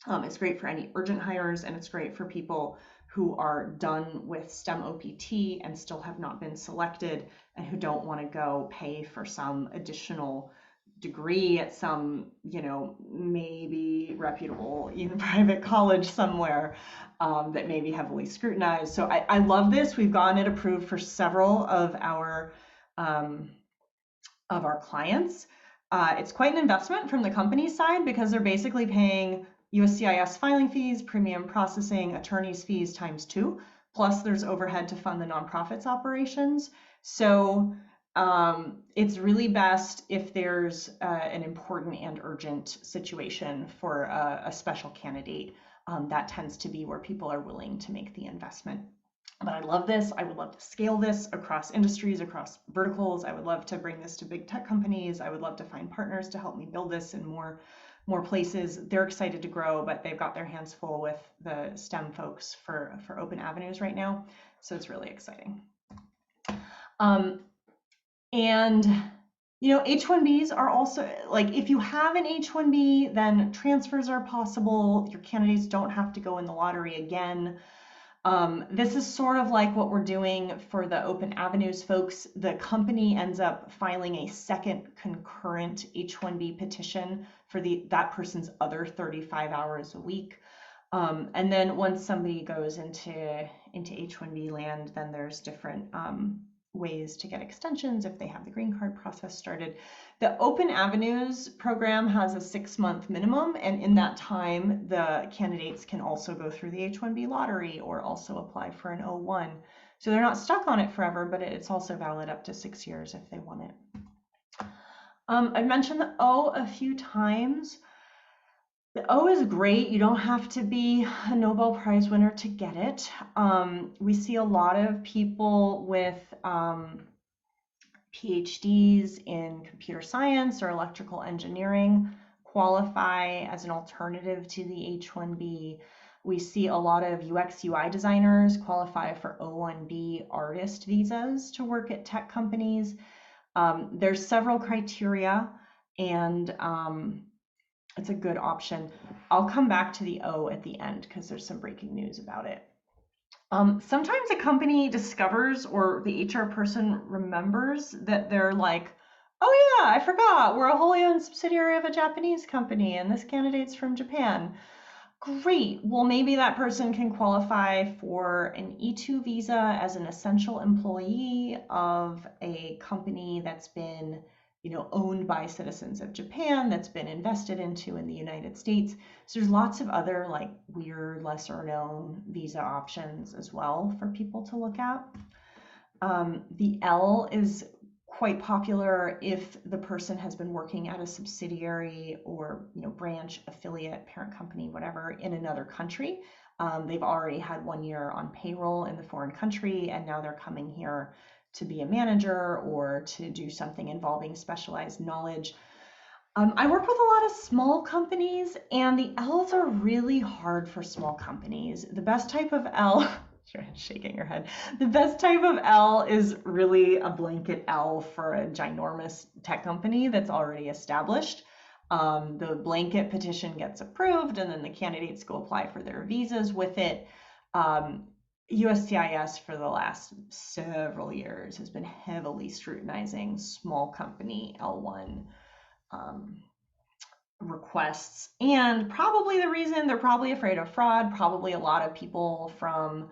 It's great for any urgent hires, and it's great for people who are done with STEM OPT and still have not been selected and who don't want to go pay for some additional degree at some, you know, maybe reputable even private college somewhere that may be heavily scrutinized. So I love this. We've gotten it approved for several of our clients. It's quite an investment from the company side because they're basically paying USCIS filing fees, premium processing, attorney's fees times 2, plus there's overhead to fund the nonprofit's operations. So it's really best if there's an important and urgent situation for a special candidate. That tends to be where people are willing to make the investment. But I love this. I would love to scale this across industries, across verticals. I would love to bring this to big tech companies. I would love to find partners to help me build this in more places. They're excited to grow, but they've got their hands full with the STEM folks for Open Avenues right now. So it's really exciting. And, you know, H-1Bs are also, like, if you have an H-1B, then transfers are possible. Your candidates don't have to go in the lottery again. This is sort of like what we're doing for the Open Avenues folks. The company ends up filing a second concurrent H-1B petition for that person's other 35 hours a week. And then once somebody goes into H-1B land, then there's different ways to get extensions if they have the green card process started. The Open Avenues program has a 6-month minimum, and in that time, the candidates can also go through the H-1B lottery or also apply for an O1. So they're not stuck on it forever, but it's also valid up to 6 years if they want it. I've mentioned the O a few times. The O is great. You don't have to be a Nobel Prize winner to get it. We see a lot of people with PhDs in computer science or electrical engineering qualify as an alternative to the H-1B. We see a lot of UX UI designers qualify for O-1B artist visas to work at tech companies. There's several criteria, and it's a good option. I'll come back to the O at the end because there's some breaking news about it. Sometimes a company discovers, or the HR person remembers, that they're like, oh yeah, I forgot, we're a wholly owned subsidiary of a Japanese company and this candidate's from Japan. Great. Well, maybe that person can qualify for an E2 visa as an essential employee of a company that's been, owned by citizens of Japan, that's been invested into in the United States. So there's lots of other like weird, lesser known visa options as well for people to look at. The L is quite popular if the person has been working at a subsidiary or branch, affiliate, parent company, whatever, in another country. They've already had 1 year on payroll in the foreign country, and now they're coming here to be a manager or to do something involving specialized knowledge. I work with a lot of small companies, and the L's are really hard for small companies. The best type of L, you're shaking your head. The best type of L is really a blanket L for a ginormous tech company that's already established. The blanket petition gets approved, and then the candidates go apply for their visas with it. USCIS for the last several years has been heavily scrutinizing small company L1 requests, and probably the reason they're probably afraid of fraud, probably a lot of people from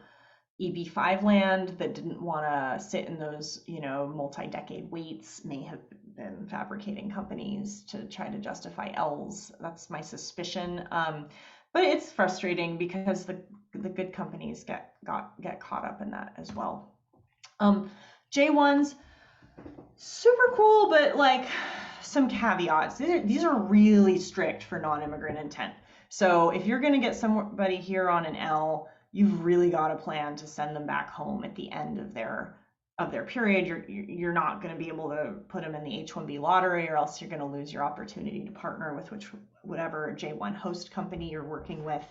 EB5 land that didn't want to sit in those, multi-decade waits may have been fabricating companies to try to justify L's. That's my suspicion. But it's frustrating because the good companies get caught up in that as well. J1s, super cool, but like some caveats. These are really strict for non-immigrant intent. So if you're going to get somebody here on an L, you've really got a plan to send them back home at the end of their period. You're not going to be able to put them in the H-1B lottery, or else you're going to lose your opportunity to partner with whatever J1 host company you're working with.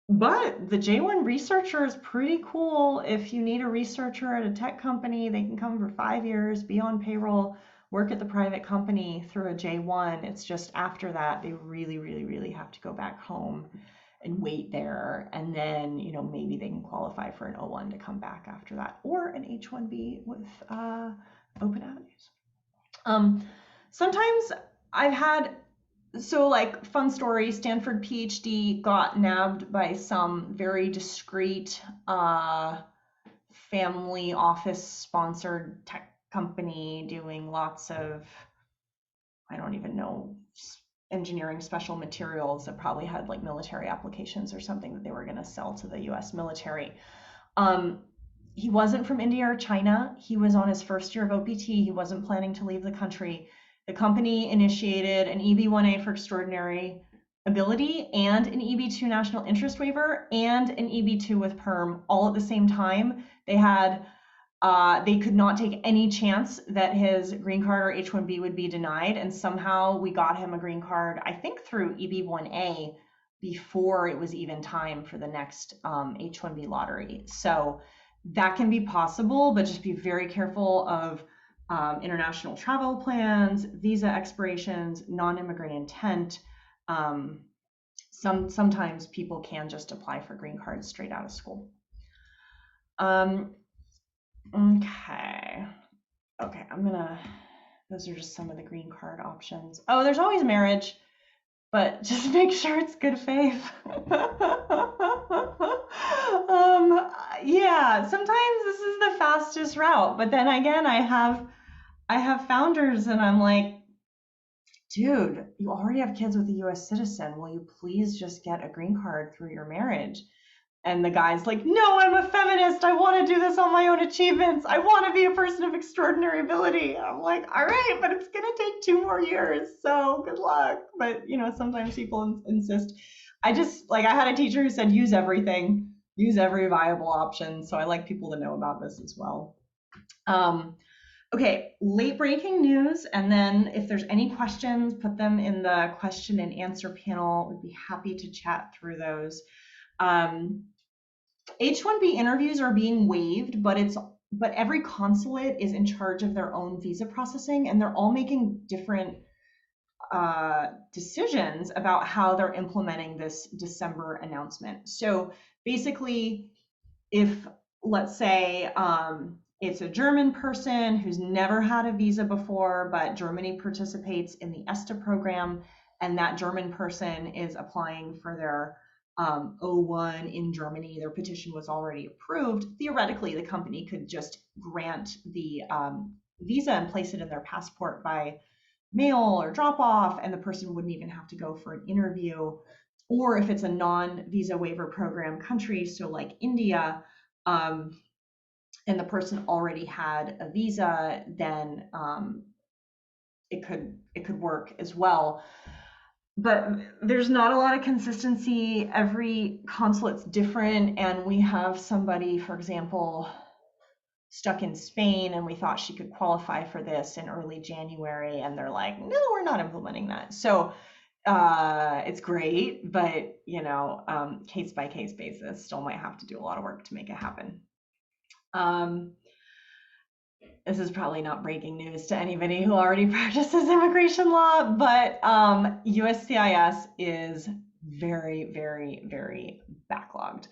But the J1 researcher is pretty cool. If you need a researcher at a tech company, they can come for 5 years, be on payroll, work at the private company through a J1. It's just after that, they really, really, really have to go back home and wait there. And then, maybe they can qualify for an O1 to come back after that, or an H-1B with Open Avenues. Sometimes I've had, fun story, Stanford PhD got nabbed by some very discreet family office sponsored tech company doing lots of, I don't even know, engineering special materials that probably had like military applications or something that they were going to sell to the US military. He wasn't from India or China. He was on his first year of OPT. He wasn't planning to leave the country. The company initiated an EB-1A for extraordinary ability and an EB-2 national interest waiver and an EB-2 with perm all at the same time. They could not take any chance that his green card or H-1B would be denied, and somehow we got him a green card, I think through EB-1A, before it was even time for the next H-1B lottery. So that can be possible, but just be very careful of international travel plans, visa expirations, non-immigrant intent. sometimes people can just apply for green cards straight out of school. Okay, those are just some of the green card options. Oh, there's always marriage, but just make sure it's good faith. Yeah, sometimes this is the fastest route, but then again, I have founders and I'm like, dude, you already have kids with a US citizen. Will you please just get a green card through your marriage? And the guy's like, no, I'm a feminist. I want to do this on my own achievements. I want to be a person of extraordinary ability. I'm like, all right, but it's going to take 2 more years. So good luck. But, sometimes people insist. I had a teacher who said, use everything, use every viable option. So I like people to know about this as well. Okay, late breaking news. And then if there's any questions, put them in the question and answer panel. We'd be happy to chat through those. H-1B interviews are being waived, but every consulate is in charge of their own visa processing, and they're all making different decisions about how they're implementing this December announcement. So basically, if let's say it's a German person who's never had a visa before, but Germany participates in the ESTA program, and that German person is applying for their O1 in Germany, their petition was already approved. Theoretically, the company could just grant the visa and place it in their passport by mail or drop off, and the person wouldn't even have to go for an interview. Or if it's a non-visa waiver program country, so like India, and the person already had a visa, then it could work as well. But there's not a lot of consistency. Every consulate's different, and we have somebody, for example, stuck in Spain, and we thought she could qualify for this in early January, and they're like, no, we're not implementing that. So it's great, but case by case basis, still might have to do a lot of work to make it happen. This is probably not breaking news to anybody who already practices immigration law, but USCIS is very, very, very backlogged.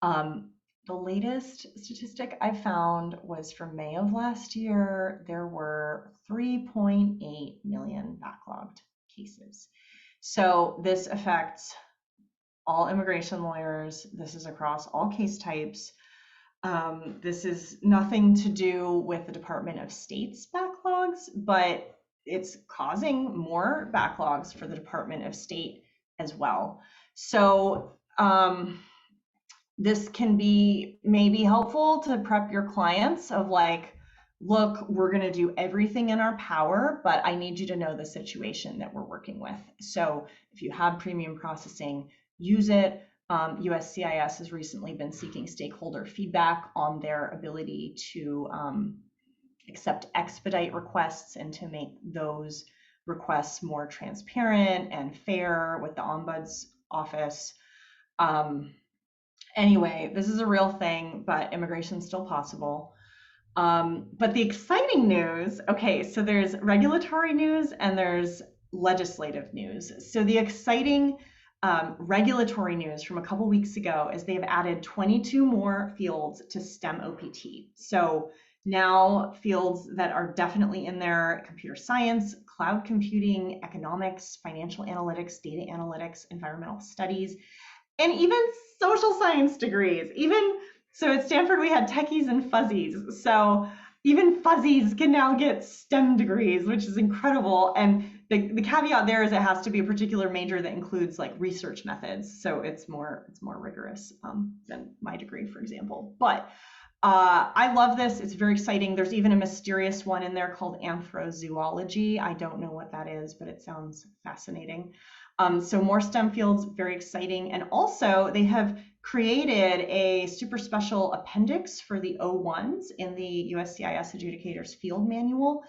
The latest statistic I found was from May of last year. There were 3.8 million backlogged cases. So this affects all immigration lawyers. This is across all case types. This is nothing to do with the Department of State's backlogs, but it's causing more backlogs for the Department of State as well. So this can be maybe helpful to prep your clients of like, look, we're going to do everything in our power, but I need you to know the situation that we're working with. So if you have premium processing, use it. USCIS has recently been seeking stakeholder feedback on their ability to accept expedite requests and to make those requests more transparent and fair with the Ombuds office. Anyway, this is a real thing, but immigration's still possible. But the exciting news, okay, so there's regulatory news and there's legislative news. So the exciting regulatory news from a couple weeks ago is they've added 22 more fields to STEM OPT. So now fields that are definitely in there: computer science, cloud computing, economics, financial analytics, data analytics, environmental studies, and even social science degrees. So at Stanford, we had techies and fuzzies. So even fuzzies can now get STEM degrees, which is incredible. And the caveat there is it has to be a particular major that includes like research methods. So it's more rigorous than my degree, for example. But I love this. It's very exciting. There's even a mysterious one in there called anthrozoology. I don't know what that is, but it sounds fascinating. So more STEM fields, very exciting. And also they have created a super special appendix for the O1s in the USCIS Adjudicators Field Manual.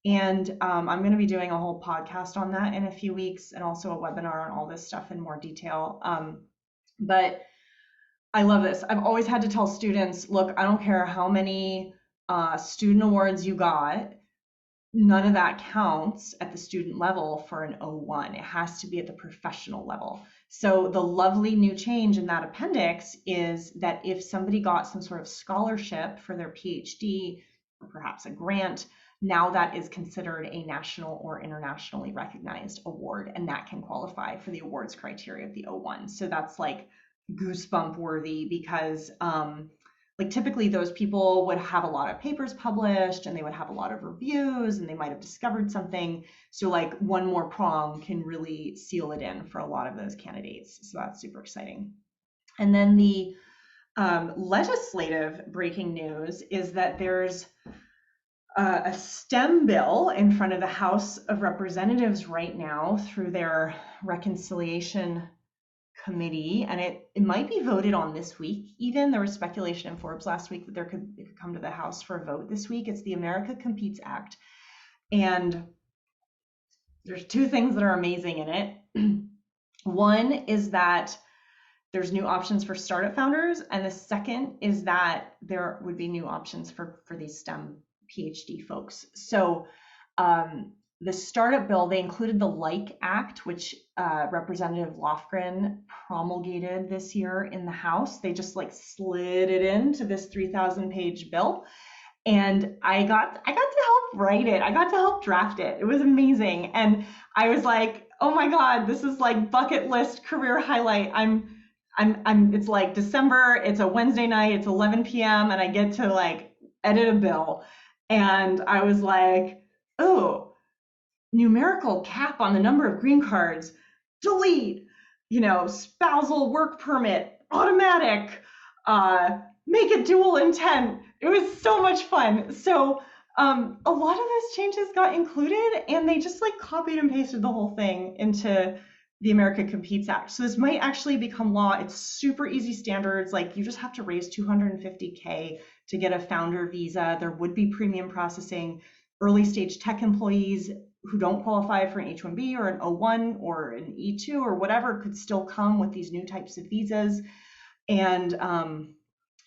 And I'm going to be doing a whole podcast on that in a few weeks, and also a webinar on all this stuff in more detail. But I love this. I've always had to tell students, look, I don't care how many student awards you got, none of that counts at the student level for an O1. It has to be at the professional level. So the lovely new change in that appendix is that if somebody got some sort of scholarship for their PhD, or perhaps a grant, now that is considered a national or internationally recognized award, and that can qualify for the awards criteria of the O1. So that's like goosebump worthy, because like typically those people would have a lot of papers published and they would have a lot of reviews and they might have discovered something. So like one more prong can really seal it in for a lot of those candidates. So that's super exciting. And then the legislative breaking news is that there's a STEM bill in front of the House of Representatives right now through their reconciliation committee, and it might be voted on this week. Even there was speculation in Forbes last week that it could come to the House for a vote this week. It's the America Competes Act, and there's two things that are amazing in it. One is that there's new options for startup founders, and the second is that there would be new options for these STEM PhD folks. So the startup bill, they included the LIKE Act, which Representative Lofgren promulgated this year in the House. They just like slid it into this 3,000-page bill. And I got to help write it. I got to help draft it. It was amazing. And I was like, oh my God, this is like bucket list career highlight. It's like December, it's a Wednesday night, it's 11 p.m. and I get to like edit a bill. And I was like, oh, numerical cap on the number of green cards, delete, spousal work permit, automatic, make it dual intent. It was so much fun. So a lot of those changes got included, and they just like copied and pasted the whole thing into the America Competes Act. So this might actually become law. It's super easy standards. Like you just have to raise $250K to get a founder visa. There would be premium processing. Early stage tech employees who don't qualify for an H-1B or an O1 or an E2 or whatever could still come with these new types of visas. And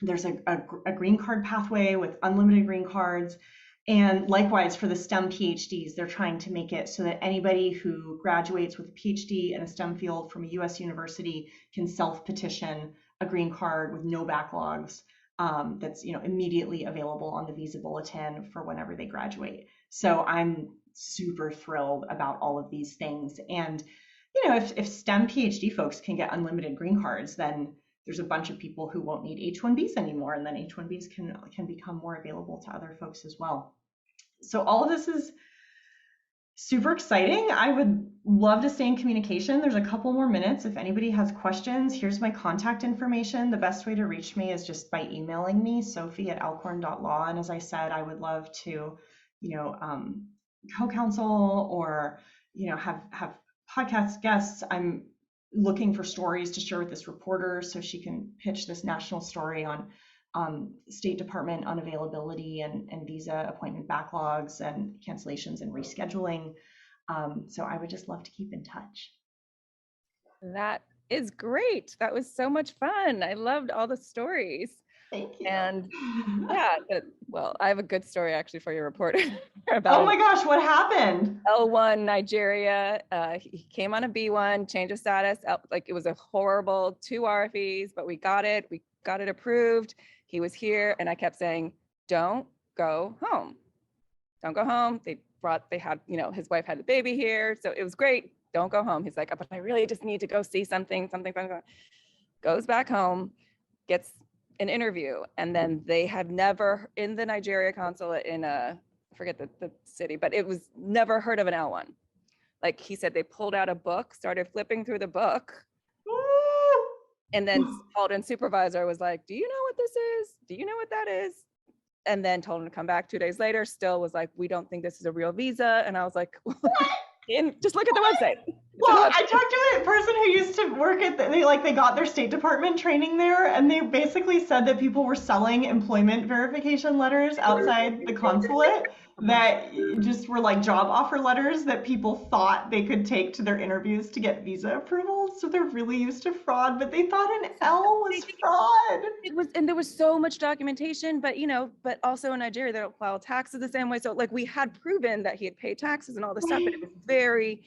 there's a green card pathway with unlimited green cards. And likewise for the STEM PhDs, they're trying to make it so that anybody who graduates with a PhD in a STEM field from a US university can self-petition a green card with no backlogs. That's immediately available on the visa bulletin for whenever they graduate. So I'm super thrilled about all of these things. And if STEM PhD folks can get unlimited green cards, then there's a bunch of people who won't need H-1Bs anymore, and then H-1Bs can become more available to other folks as well. So all of this is super exciting. I would love to stay in communication. There's a couple more minutes. If anybody has questions, here's my contact information. The best way to reach me is just by emailing me, sophie@alcorn.law. And as I said, I would love to, co-counsel or, have podcast guests. I'm looking for stories to share with this reporter so she can pitch this national story on State Department unavailability and visa appointment backlogs and cancellations and rescheduling. So I would just love to keep in touch. That is great. That was so much fun. I loved all the stories. Thank you. And yeah, well, I have a good story actually for your reporter about. Oh my gosh, what happened? L1 Nigeria. He came on a B1, change of status. Like it was a horrible 2 RFEs, but we got it. We got it approved. He was here, and I kept saying, "Don't go home. Don't go home." They had, his wife had the baby here, so it was great. Don't go home. He's like, "But I really just need to go see something." Goes back home, gets an interview, and then they had never in the Nigeria consulate in I forget the city, but it was never heard of an L1. Like he said, they pulled out a book, started flipping through the book, and then called in supervisor, was like, "Do you know what this is? Do you know what that is?" And then told him to come back 2 days later, still was like, "We don't think this is a real visa." And I was like, just look at the website. Well, I talked to a person who used to work at they got their State Department training there, and they basically said that people were selling employment verification letters outside the consulate that just were like job offer letters that people thought they could take to their interviews to get visa approval. So they're really used to fraud, but they thought an L was fraud. It was, and there was so much documentation, but but also in Nigeria, they don't file taxes the same way. So like we had proven that he had paid taxes and all this stuff, but it was very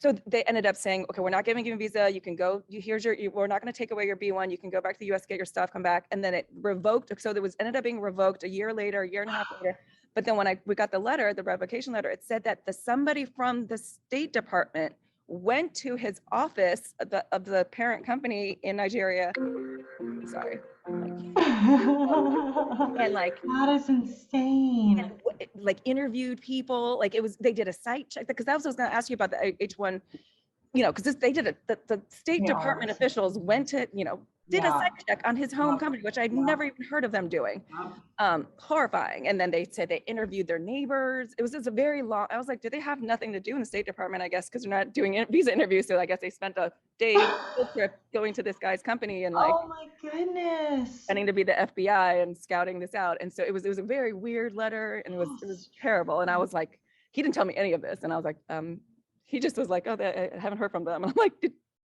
so they ended up saying, okay, we're not giving you a visa. You can go, we're not going to take away your B1. You can go back to the US, get your stuff, come back. And then it revoked. So there was ended up being revoked a year and a half later. But then when we got the letter, the revocation letter, it said that somebody from the State Department went to his office of the parent company in Nigeria. Sorry. And like, that is insane. and like interviewed people, like they did a site check, because that was what I was going to ask you about the H1, because they did the State Department officials went to, did a site check on his home company, which I'd never even heard of them doing. Horrifying. And then they said they interviewed their neighbors. It was just a very long, I was like, do they have nothing to do in the State Department, I guess, because they're not doing visa interviews. So I guess they spent a day field trip going to this guy's company and like, oh my goodness, planning to be the FBI and scouting this out. And so it was a very weird letter, and it was terrible. And I was like, he didn't tell me any of this. And I was like, he just was like, oh, I haven't heard from them. And I'm like,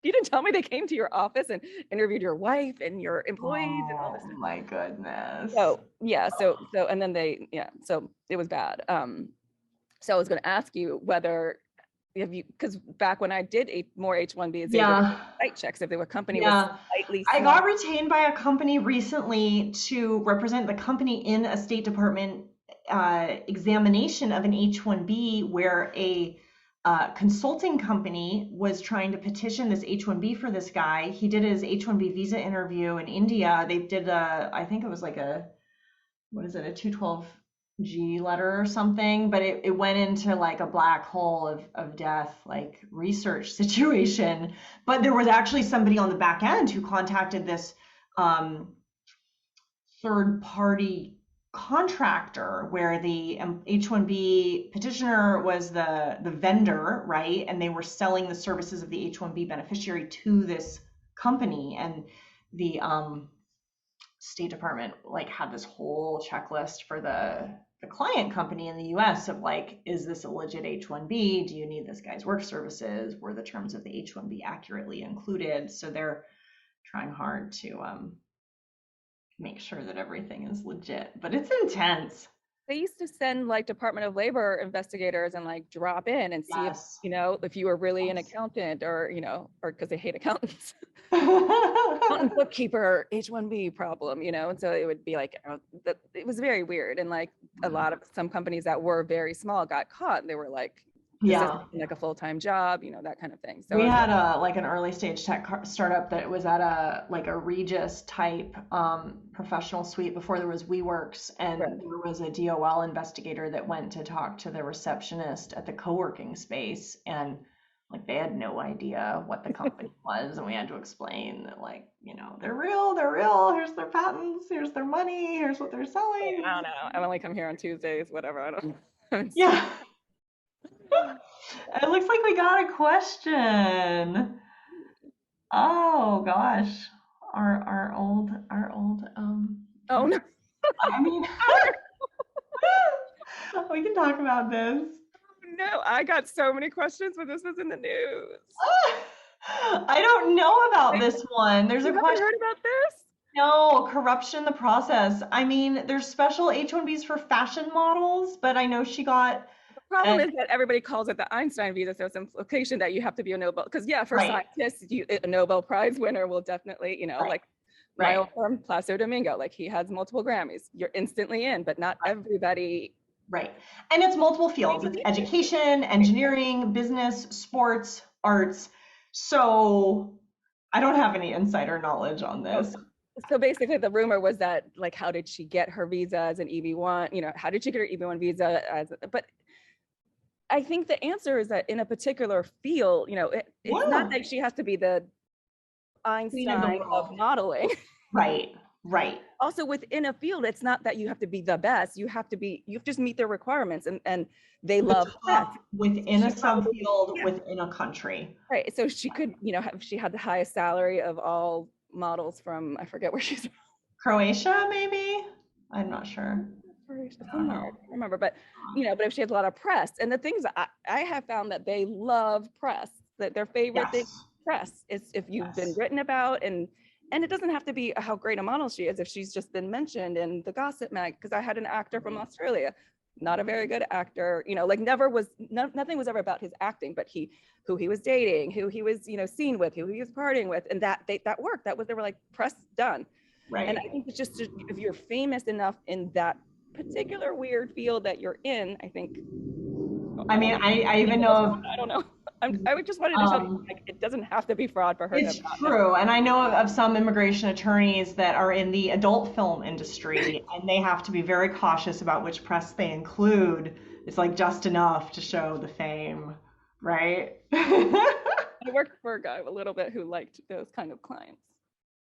you didn't tell me they came to your office and interviewed your wife and your employees and all this stuff. Oh my goodness. So yeah, so and then so it was bad. So I was going to ask you whether because back when I did more H-1Bs, they were site checks if they were company was slightly small. I got retained by a company recently to represent the company in a State Department examination of an H-1B where a consulting company was trying to petition this H-1B for this guy. He did his H-1B visa interview in India. They did I think it was like a 212G letter or something, but it went into like a black hole of death, like research situation. But there was actually somebody on the back end who contacted this third party contractor where the H-1B petitioner was the vendor, right? And they were selling the services of the H-1B beneficiary to this company. And the State Department like had this whole checklist for the client company in the US of like, is this a legit H-1B? Do you need this guy's work services? Were the terms of the H-1B accurately included? So they're trying hard to make sure that everything is legit, but it's intense. They used to send like Department of Labor investigators and like drop in and see if you were really an accountant or because they hate accountants. Accountant bookkeeper H-1B problem, and so it would be like it was very weird. And like a lot of some companies that were very small got caught and they were like, like a full-time job, that kind of thing. So we had an early stage tech startup that was at a Regis type professional suite before there was WeWorks, and there was a DOL investigator that went to talk to the receptionist at the co-working space, and like they had no idea what the company was, and we had to explain that like they're real, here's their patents, here's their money, here's what they're selling. I don't know, I only come here on Tuesdays, whatever. I don't yeah. It looks like we got a question. Oh gosh, our old oh no. I mean, we can talk about this. No, I got so many questions when this was in the news. I don't know about this one. There's a question. Heard about this? No, corruption in the process. I mean, there's special H-1Bs for fashion models, but I know she got. The problem is that everybody calls it the Einstein visa, so it's implication that you have to be a Nobel, because for scientists, a Nobel Prize winner will definitely, like my old friend Placido Domingo, like he has multiple Grammys. You're instantly in, but not everybody. Right. And it's multiple fields. It's education, engineering, business, sports, arts. So I don't have any insider knowledge on this. So basically the rumor was that like, how did she get her visa as an EB1? How did she get her EB1 visa but I think the answer is that in a particular field, it's not that she has to be the Einstein of modeling. Right. Also within a field, it's not that you have to be the best. You just meet their requirements, and they love that within a subfield within a country. Right. So she could, she had the highest salary of all models from, I forget where she's from. Croatia, maybe? I'm not sure. I don't remember, but but if she has a lot of press, and the things I have found that they love press, that their favorite thing press is if you've been written about, and it doesn't have to be how great a model she is if she's just been mentioned in the gossip mag, because I had an actor from Australia not a very good actor, like nothing was ever about his acting, but who he was dating, who he was, seen with, who he was partying with, and that worked. They were like, press done. Right. And I think it's just, if you're famous enough in that particular weird field that you're in, I think. I mean, I even know. I don't know. I would just wanted to show you, like, it doesn't have to be fraud for her. It's true. And I know of some immigration attorneys that are in the adult film industry, and they have to be very cautious about which press they include. It's like just enough to show the fame, right? I worked for a guy a little bit who liked those kind of clients.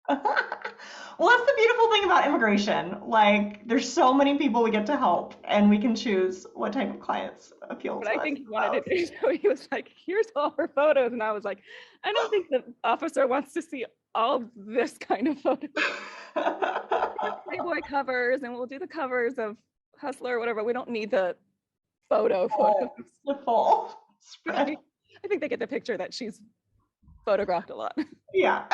Well, that's the beautiful thing about immigration. Like, there's so many people we get to help, and we can choose what type of clients appeal to us. But I think he wanted to do so. He was like, here's all her photos. And I was like, I don't think the officer wants to see all this kind of photos. Playboy covers, and we'll do the covers of Hustler or whatever. We don't need the photos. The full spread. I think they get the picture that she's photographed a lot. Yeah.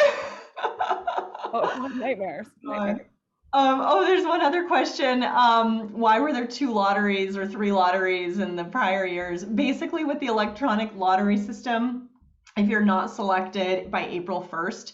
Oh, nightmares. There's one other question. Why were there 2 lotteries or 3 lotteries in the prior years? Basically, with the electronic lottery system, if you're not selected by April 1st,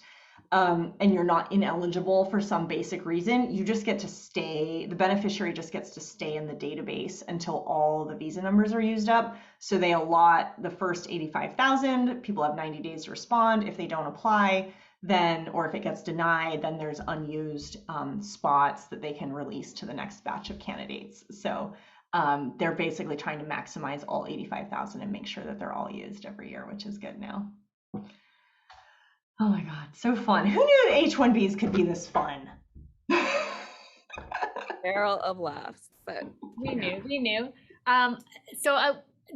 and you're not ineligible for some basic reason, you just get to stay, the beneficiary just gets to stay in the database until all the visa numbers are used up. So they allot the first 85,000, people have 90 days to respond. If they don't apply, then, or if it gets denied, then there's unused spots that they can release to the next batch of candidates. So they're basically trying to maximize all 85,000 and make sure that they're all used every year, which is good now. Oh my God, so fun. Who knew that H-1Bs could be this fun? Barrel of laughs, but we knew.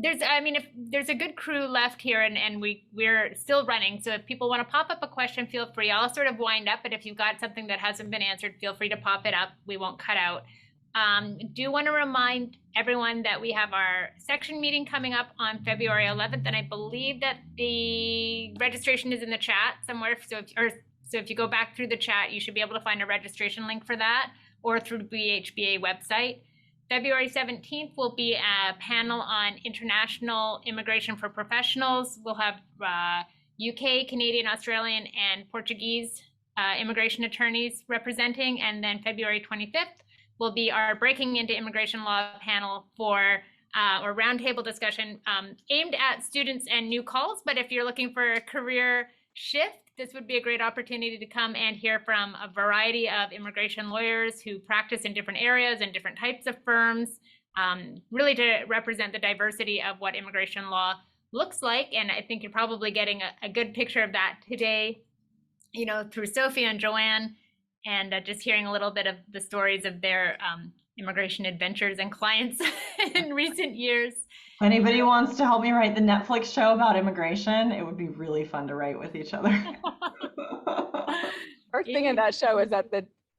If there's a good crew left here and we're still running. So if people want to pop up a question, feel free. I'll sort of wind up, but if you've got something that hasn't been answered, feel free to pop it up. We won't cut out. Do want to remind everyone that we have our section meeting coming up on February 11th, and I believe that the registration is in the chat somewhere. So if you go back through the chat, you should be able to find a registration link for that, or through the BHBA website. February 17th will be a panel on international immigration for professionals. We'll have UK, Canadian, Australian, and Portuguese immigration attorneys representing, and then February 25th will be our Breaking into Immigration Law panel for or roundtable discussion aimed at students and new calls. But if you're looking for a career shift, this would be a great opportunity to come and hear from a variety of immigration lawyers who practice in different areas and different types of firms, really to represent the diversity of what immigration law looks like. And I think you're probably getting a good picture of that today, through Sophie and Joanne, and just hearing a little bit of the stories of their immigration adventures and clients in recent years. If anybody wants to help me write the Netflix show about immigration, it would be really fun to write with each other. First thing in that show is that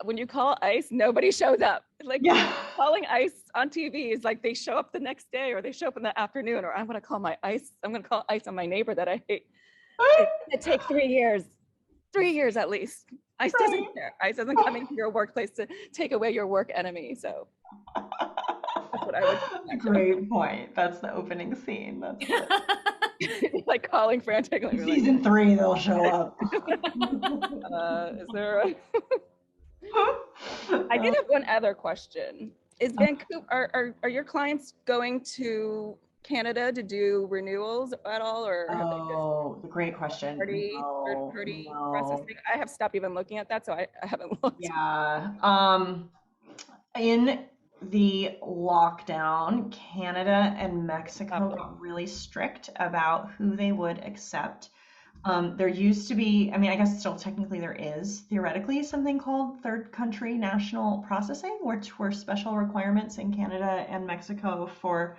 when you call ICE, nobody shows up. Like, calling ICE on TV is like they show up the next day, or they show up in the afternoon, or I'm going to call ICE on my neighbor that I hate. It takes 3 years. 3 years at least. ICE doesn't care. ICE isn't coming to your workplace to take away your work enemy. So that's what I would. Great point. That's the opening scene. That's like calling frantically. Season 3, they'll show up. Is there a... I did have one other question. Is Vancouver, are your clients going to Canada to do renewals at all, or have they just great question. Third-party processing? I have stopped even looking at that, so I haven't looked. Yeah. In the lockdown, Canada and Mexico got really strict about who they would accept. There used to be, I guess still technically there is theoretically something called third country national processing, which were special requirements in Canada and Mexico for,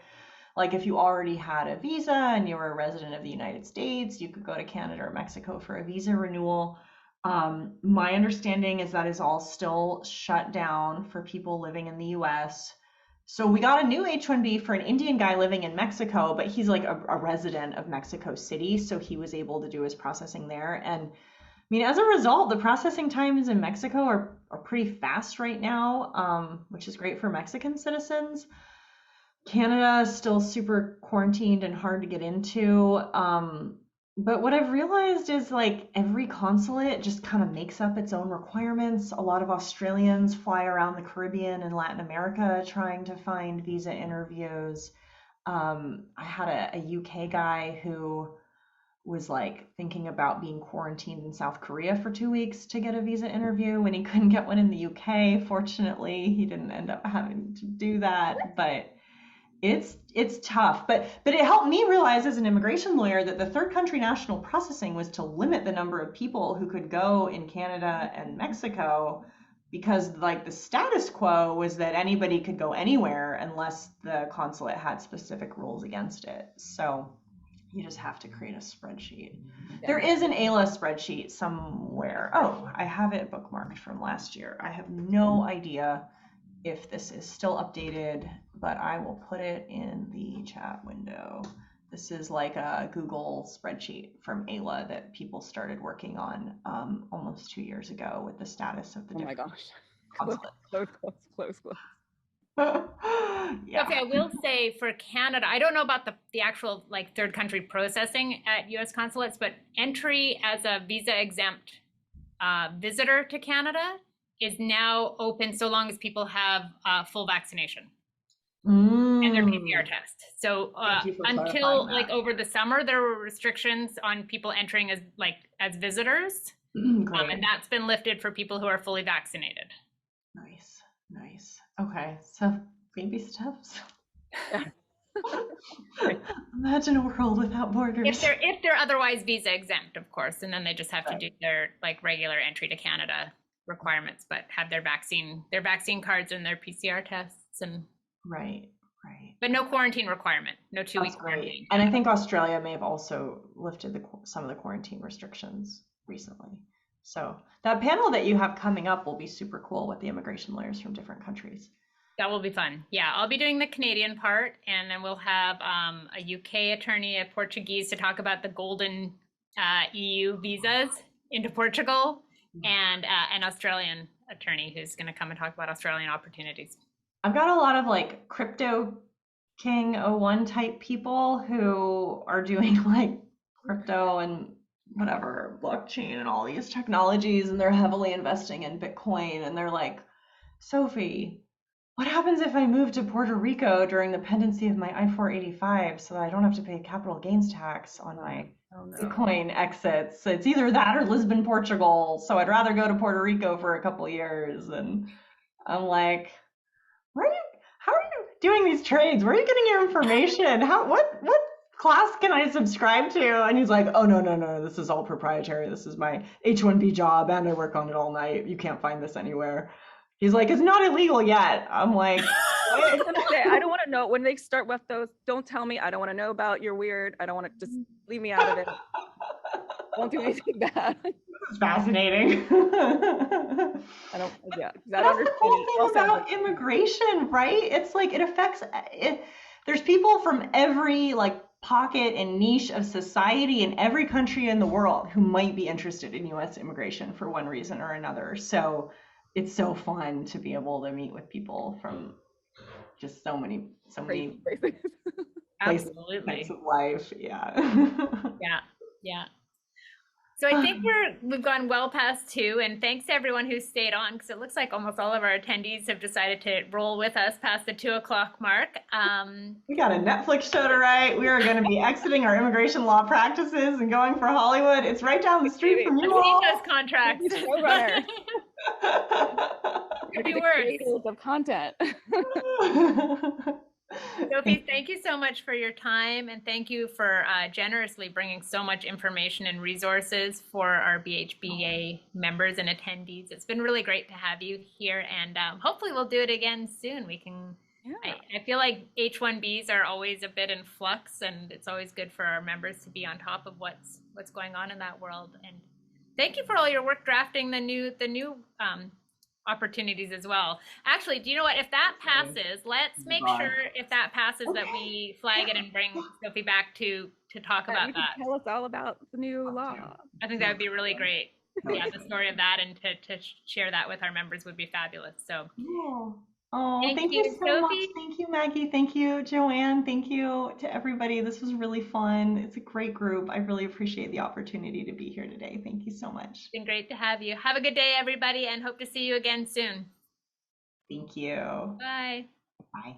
like, if you already had a visa and you were a resident of the United States, you could go to Canada or Mexico for a visa renewal. My understanding is that is all still shut down for people living in the US. So we got a new H-1B for an Indian guy living in Mexico, but he's like a resident of Mexico City, so he was able to do his processing there. And as a result, the processing times in Mexico are pretty fast right now, which is great for Mexican citizens. Canada is still super quarantined and hard to get into. But what I've realized is like every consulate just kind of makes up its own requirements. A lot of Australians fly around the Caribbean and Latin America trying to find visa interviews. I had a UK guy who was like thinking about being quarantined in South Korea for 2 weeks to get a visa interview when he couldn't get one in the UK. Fortunately, he didn't end up having to do that, but it's tough. But it helped me realize as an immigration lawyer that the third country national processing was to limit the number of people who could go in Canada and Mexico, because like the status quo was that anybody could go anywhere unless the consulate had specific rules against it. So you just have to create a spreadsheet. Yeah. There is an AILA spreadsheet somewhere. Oh, I have it bookmarked from last year. I have no idea if this is still updated, but I will put it in the chat window. This is like a Google spreadsheet from AILA that people started working on almost 2 years ago with the status of the Oh my different gosh. consulates. Close. Yeah. Okay, I will say for Canada, I don't know about the actual like third country processing at U.S. consulates, but entry as a visa exempt visitor to Canada is now open so long as people have full vaccination and their PCR test. So Thank you for until clarifying that. like over the summer, there were restrictions on people entering as visitors, Great. and that's been lifted for people who are fully vaccinated. Nice. Okay, so baby steps. Imagine a world without borders. If they're otherwise visa exempt, of course, and then they just have to do their like regular entry to Canada requirements, but have their vaccine cards and their PCR tests and Right. but no quarantine requirement, no 2 week That's great. quarantine. And I think Australia may have also lifted some of the quarantine restrictions recently. So that panel that you have coming up will be super cool with the immigration lawyers from different countries. That will be fun. Yeah, I'll be doing the Canadian part, and then we'll have a UK attorney, a Portuguese, to talk about the golden EU visas into Portugal, and an Australian attorney who's going to come and talk about Australian opportunities. I've got a lot of like crypto King 01 type people who are doing like crypto and whatever blockchain and all these technologies, and they're heavily investing in Bitcoin, and they're like, Sophie, what happens if I move to Puerto Rico during the pendency of my I-485 so that I don't have to pay capital gains tax on my Bitcoin exits? It's either that or Lisbon, Portugal. So I'd rather go to Puerto Rico for a couple years. And I'm like, how are you doing these trades? Where are you getting your information? What class can I subscribe to? And he's like, oh, no, this is all proprietary. This is my H-1B job, and I work on it all night. You can't find this anywhere. He's like, it's not illegal yet. I'm like, I was gonna say, I don't want to know when they start with those. Don't tell me. I don't want to know about your weird. I don't want to, just leave me out of it. Don't do anything bad. It's fascinating. I don't understand the whole it. thing about immigration, right? It's like it affects it. There's people from every like pocket and niche of society in every country in the world who might be interested in U.S. immigration for one reason or another. So it's so fun to be able to meet with people from just so many Places. Absolutely. of life. Yeah. Yeah. So I think we've gone well past 2, and thanks to everyone who stayed on, because it looks like almost all of our attendees have decided to roll with us past the 2 o'clock mark. We got a Netflix show to write. We are going to be exiting our immigration law practices and going for Hollywood. It's right down the street from you all. Those contracts. Showrunner. Could be The worse. creators of content. Sophie, thank you so much for your time, and thank you for generously bringing so much information and resources for our BHBA members and attendees. It's been really great to have you here, and hopefully we'll do it again soon. We can. Yeah. I feel like H-1Bs are always a bit in flux, and it's always good for our members to be on top of what's going on in that world. And thank you for all your work drafting the new opportunities as well. Actually, do you know what? If that passes, let's make sure if that passes that we flag it and bring Sophie back to talk about you that. Tell us all about the new law. I think that would be really great. Yeah, the story of that, and to share that with our members would be fabulous. So Oh, Thank thank you you, so much. Sophie. Thank you, Maggie. Thank you, Joanne. Thank you to everybody. This was really fun. It's a great group. I really appreciate the opportunity to be here today. Thank you so much. It's been great to have you. Have a good day, everybody, and hope to see you again soon. Thank you. Bye. Bye.